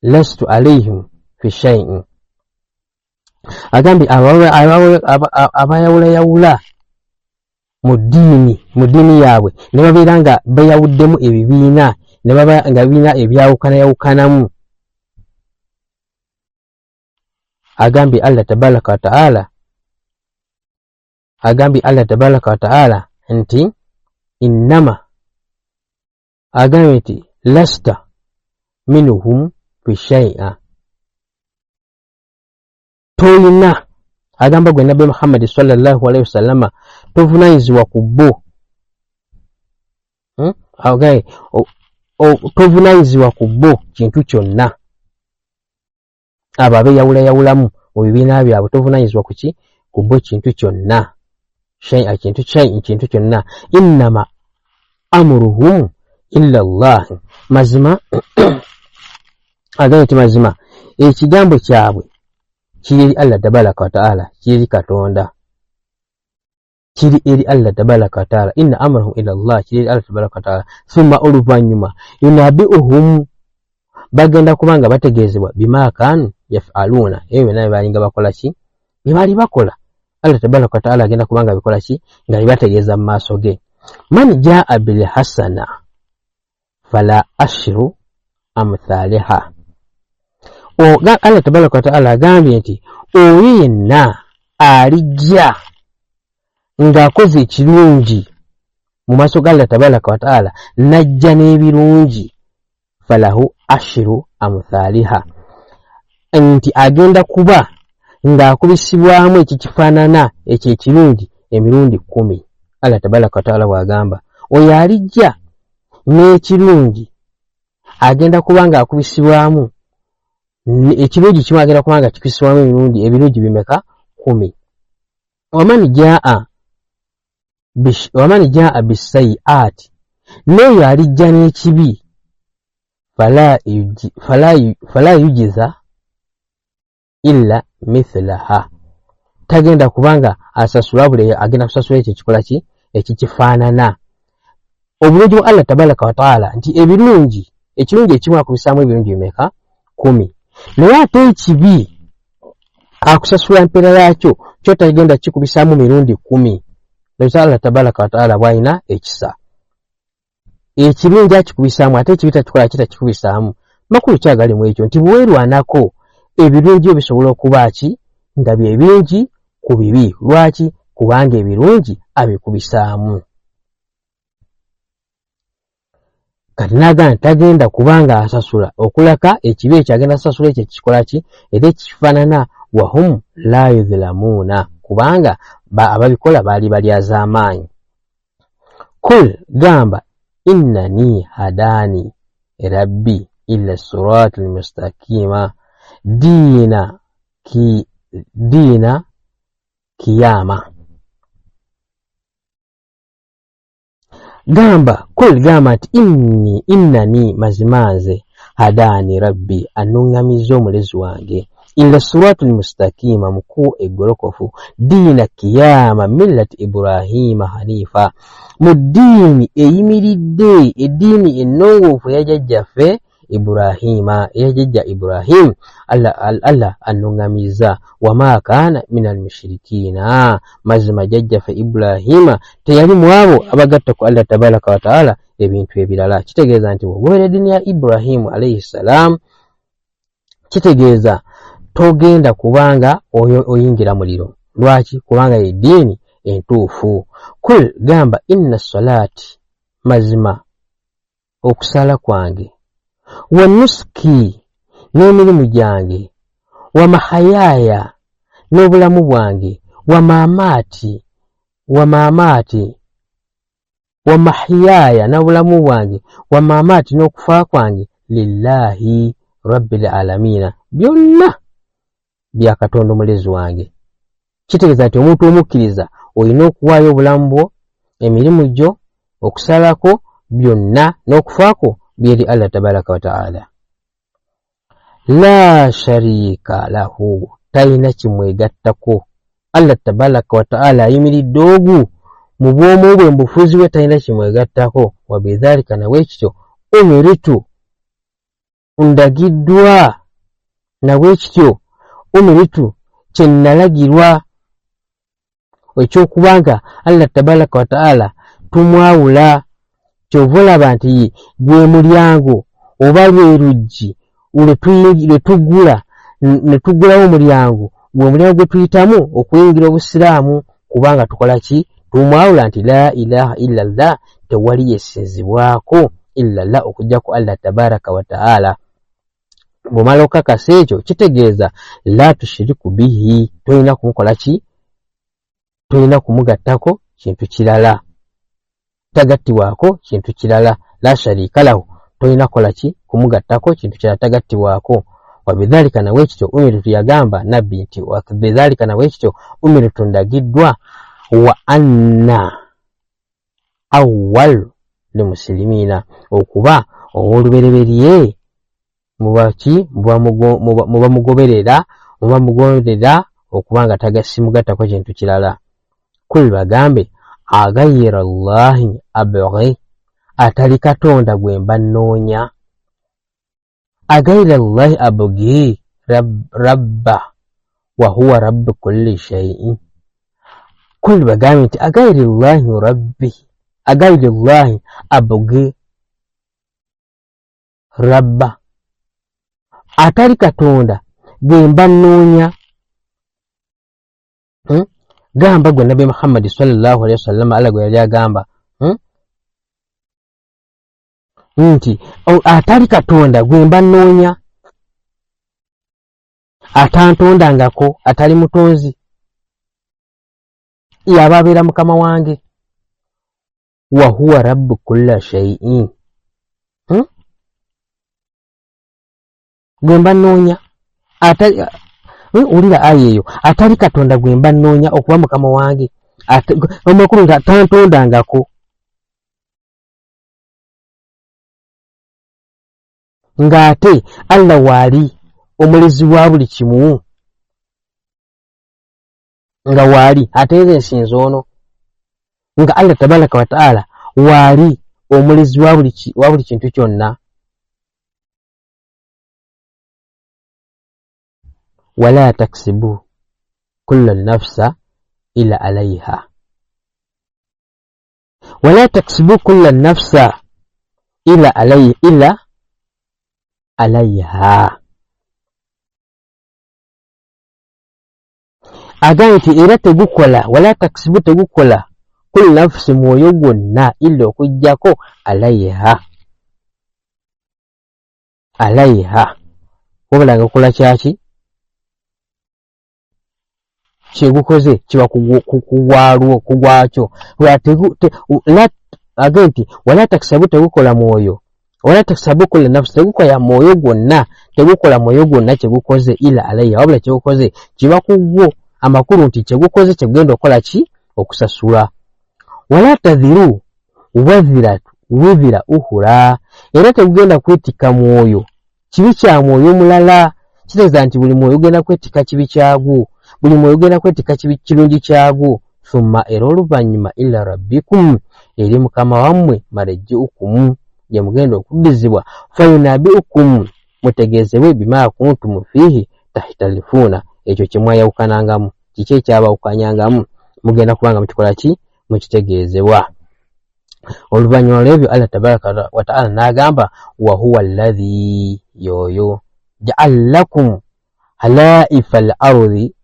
A: lastu alayhim fi shay'in, agambye abayawulayawula mu ddiini yaabwe ne babeera nga bayawuddemu ebibiina, ne baba nga bibiina ebyawukanayawukanamu. Agambye Allah tabaraka wa ta'ala nti innama, agambye nti lasta minhum fi shay'a, toyina, agamba gwe Nabbi Muhammad sallallahu alaihi wasallama tovunanyizibwa ku bo, tovunanyizibwa ku bo kintu kyonna. Abo abeyawulayawulamu mu bibiina byabwe tovunanyizibwa ku ki, ku bo kintu kyonna. Shay'a kintu kyonna. Innama amruhum illa Allah, mazima agambye nti mazima ekigambo kyabwe kiri eri Allah tabaraka wa ta'ala, kiri Katonda, kiri eri Allah tabaraka wa ta'ala. Inna amruhum ila Allah, kiri eri Allah tabaraka wa ta'ala. Thumma oluvannyuma yunabi'uhum, bagenda kubanga bategeezebwa bima kanu yaf'aluna, ebyo naye balinga bakola ki, bye bali bakola. Allah tabaraka wa ta'ala agenda kubanga bikola ki, nga bibategeeza mu maaso ge. Man jaa bil hasana fala ashru amthaliha, Allah tabaraka wa ta'ala agambye nti oyo yenna alijja ng'akoze ekirungi mu maaso ga Allah tabaraka wa ta'ala, najja n'ebirungi, falahu ashru amthaliha, nti agenda kuba ng'akubisibwamu ekikifaanana ekyo ekirungi emirundi 10. Allah tabaraka wa ta'ala bw'agamba oyo alijja n'ekirungi agenda kuba ng'akubisibwamu ekirungi kimu, agenda kuba nga kikubisibwamu ebirungi bimeka 10. Waman jaa bisayi'ati, n'oyo alijja n'ekibi, fala yujiza illa mithlaha, tagenda kubanga asasula bule, agenda kusasula ekyo kikola ki, ekikifaanana. Obulungi bwa Allah tabaraka wa ta'ala nti ebirungi, ekirungi ekimu akubisaamu ebirungi bimeka 10, naye ate ekibi akusasula empeera yaakyo kyo tagenda kikubisaamu mirundi 10. Lwaki Allah tabaraka wa ta'ala bw'alina ekisa. ekirungi akikubisaamu ate ekibita kikola kitakikubisaamu. Makulu kyagali mu ekyo nti bwewerwanako ebirungi bisobola okuba ki nga bye bingi ku bibi. Lwaki? Kubanga ebirungi abikubisaamu. Kati nagamba tagenda kubanga asasula okulaka ekibi ekyo agenda asasula ekyo kikola ki era ekifaanana wahum la yuzlamuuna, kubanga ababikola baali balyaz'amaanyi. Kul gamba innani hadani rabbi ila siratal mustaqima dina kiyama. Gamba kul gamba nti innani mazimanze hadani rabbi anuŋŋamiza omulezi wange ila siratal mustaqima muku eggolokofu diina kiyama millati ibrahima hanifa mu ddiini eyimiridde eddiini ennongoofu eyajjajjaffe Ibrahima eyajjajja Ibrahim Allah anuŋŋamiza wama kaana minal mushrikiina mazima jjajjaffe Ibrahima teyali mu abo abagatta ku Allah tabaraka wa taala ebintu ebirala. Kitegeeza nti bw'ogoberera eddiini ya Ibrahim alayhi salaam kitegeeza togenda kubanga oyingira muliro. Lwaki? Kubanga eddiini entuufu. Kul gamba inna salati mazima okusala kwange wa nusuki n'emirimu gyange wa mahayaya n'obulamu bwange wa mahiyaya n'obulamu bwange wa mamati n'okufa kwange lillahi rabbil alamina byonna bya Katonda omulezi wange. Kitegeeza nti omuntu omukkiriza olina okuwaayo obulamu bwo, emirimu gyo, okusalako byonna n'okufaako byeri Allah tabaraka wa ta'ala. La sharika lahu, talina kimwegattako. Allah tabaraka wa ta'ala ayimiridde ogu mu bwomu bwe mbufuzi bwe, talina kimwegattako. Wa bidhalika nawekityo umiritu ndagiddwa, nawekityo umiritu kyennalagirwa ekyokubanga Allah tabaraka wa ta'ala tumwawula. Kyova olaba nti gwe mulyango oba lwe luggi lwe tuggulawo omulyango, gwe mulyango gwe tuyitamu okuyingira obusiraamu, kubanga tukola ki? Tumwawula nti la ilaha illallah, tewali yesinzibwako illallah okujjaku Allah tabaraka wa ta'ala. Bw'omala okakasa ekyo kitegeeza la tushiriku bihi, tolina kumukola ki? Tolina kumugattako kintu kirala, tagattibwako kintu kirala. La sharika lahu, tolina kola ki? Kumugattako kintu kirala, tagattibwako. Wabidhalika nawekityo umirtu, yagamba nabbi nti wabidhalika nawekityo umirtu ndagiddwa wa anna awwal limuslimina, okuba ow'olubereberye muba mugoberera okubanga tagasimugattako kintu kirala. Kul bagambe agayira Allahi abghi, atali Katonda gwe mba nnoonya. Agayira Allahi abghi rabba wa huwa rabbu kulli shay'in. Kul bagambe nti agayira Allahi rabbi, agayira Allahi abghi rabba, atali Katonda gwe mba nnoonya. Gamba gwe Nabi Muhammad sallallahu alaihi wasallam Allah gwe yali agamba nti atali Katonda gwe mba nnoonya, atantondangako, atali mutonzi, yaba abeera mukama wange. Wa huwa rabbu kulla shay'in, gwe mba nnoonya. Ulira aya eyo, atali Katonda gwe mba nnoonya okuba mukama wange, amakulu nti atantondangako. Ng'ate Allah waali omulezi wa buli kimu, nga waali ate nze nsinza ono, nga Allah tabaraka wa ta'ala waali omulezi wa buli kintu kyonna. Wala taksibu kulla nafsa ila alaiha, wala taksibu kulla nafsa illa alayha. Agaye nti era tegukola wala taksibu tegukola kullu nafsi mwoyo gwonna illa okujjako alayha wabula nga kukola kyaki kyegukoze kiba kugwakyo. Agaye nti wala taksibu tegukola mwoyo wala taksibu kullu nafsi tegukola mwoyo gwonna tegukola mwoyo gwonna kyegukoze illa alayha wabula kyegukoze kiba kugwo amakulu nti kyegukoze kyegenda okola ki okusasula. Wala tadhiru wizira uhura era tegugenda kwetika mwoyo kibi kya mwoyo mulala. Kitegeeza nti buli mwoyo genda kwetika kibi kyagwo buli mwoyo genda kwetika kibi kirungi kyagwo. Thumma era oluvannyuma ila rabbikum eri mukama wammwe marji'ukum gye mugenda okuddizibwa fayunabi'ukum mutegeezebwe bima kuntum fihi tahtalifuna ekyo kye mwayawukanangamu kiki ekyabawukanyangamu mugenda kubanga mukikola ki mukitegeezebwa. Oluvannyuma lw'ebyo Allah tabaraka wa ta'ala n'agamba wa huwa alladhi yoyo ja'ala lakum halaifa al-ardi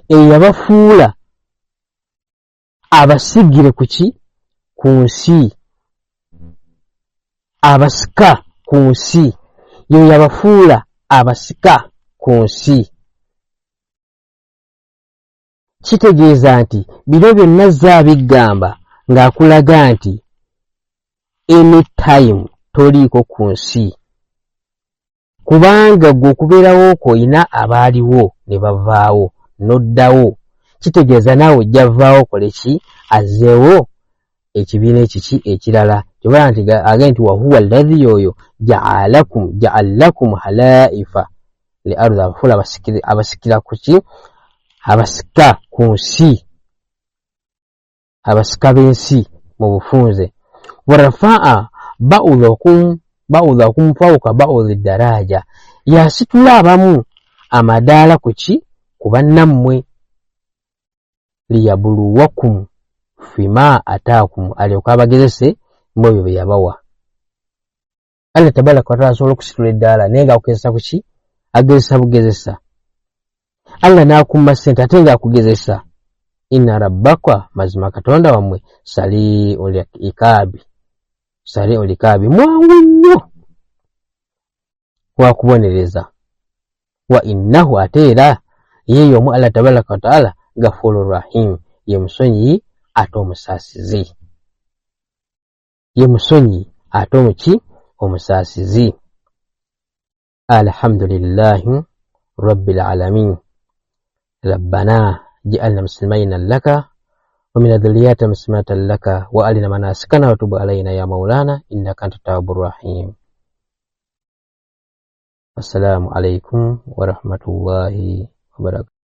A: eyabafuula abasigire kuki ku nsi abasika ku nsi yo yabafuula abasika ku nsi. Kitegeeza nti bino byonna zaabigamba ng'akulaga nti anytime toliiko ku nsi kubanga gwe okubeerawo okwo oyina abaaliwo ne bavaawo n'oddawo. Kitegeeza naawe ojja vaawo koleki azzeewo ekibiina ekiki ekirala. Kyobala nti agenda nti wahuwa alladhi yoyo ja'alakum halaifa li ardi abafuula abasikira kuki abasika ku nsi abasika b'ensi mu bufunze. Warafa'a ba'udhakum fawqa ba'udhi daraja yasitula abamu amadaala kuki ku bannammwe liyabuluwakum fima ataakum alyoka abagezese mu ebyo bye yabawa. Allah tabaraka wa ta'ala asobola okusitula eddaala naye ng'akugezesa kuki agezesa bugezesa. Allah n'akumma ssente ate ng'akugezesa. Inna rabbaka mazima katonda wammwe sari'ul ikaabi mwangu nnyo wakubonereza. Wa innahu ate era ye y'omu Allah tabaraka wa ta'ala gafurur rahim ye musonyi ate omusaasizi. Ye musonyi ate omuki omusaasizi. Alhamdulillahi rabbil alamin. Rabbana جعلنا مسلمين لك ومن ذريتنا مسلمة لك وأرنا مناسكنا وتب علينا يا مولانا إنك أنت التواب الرحيم. السلام عليكم ورحمة الله وبركاته.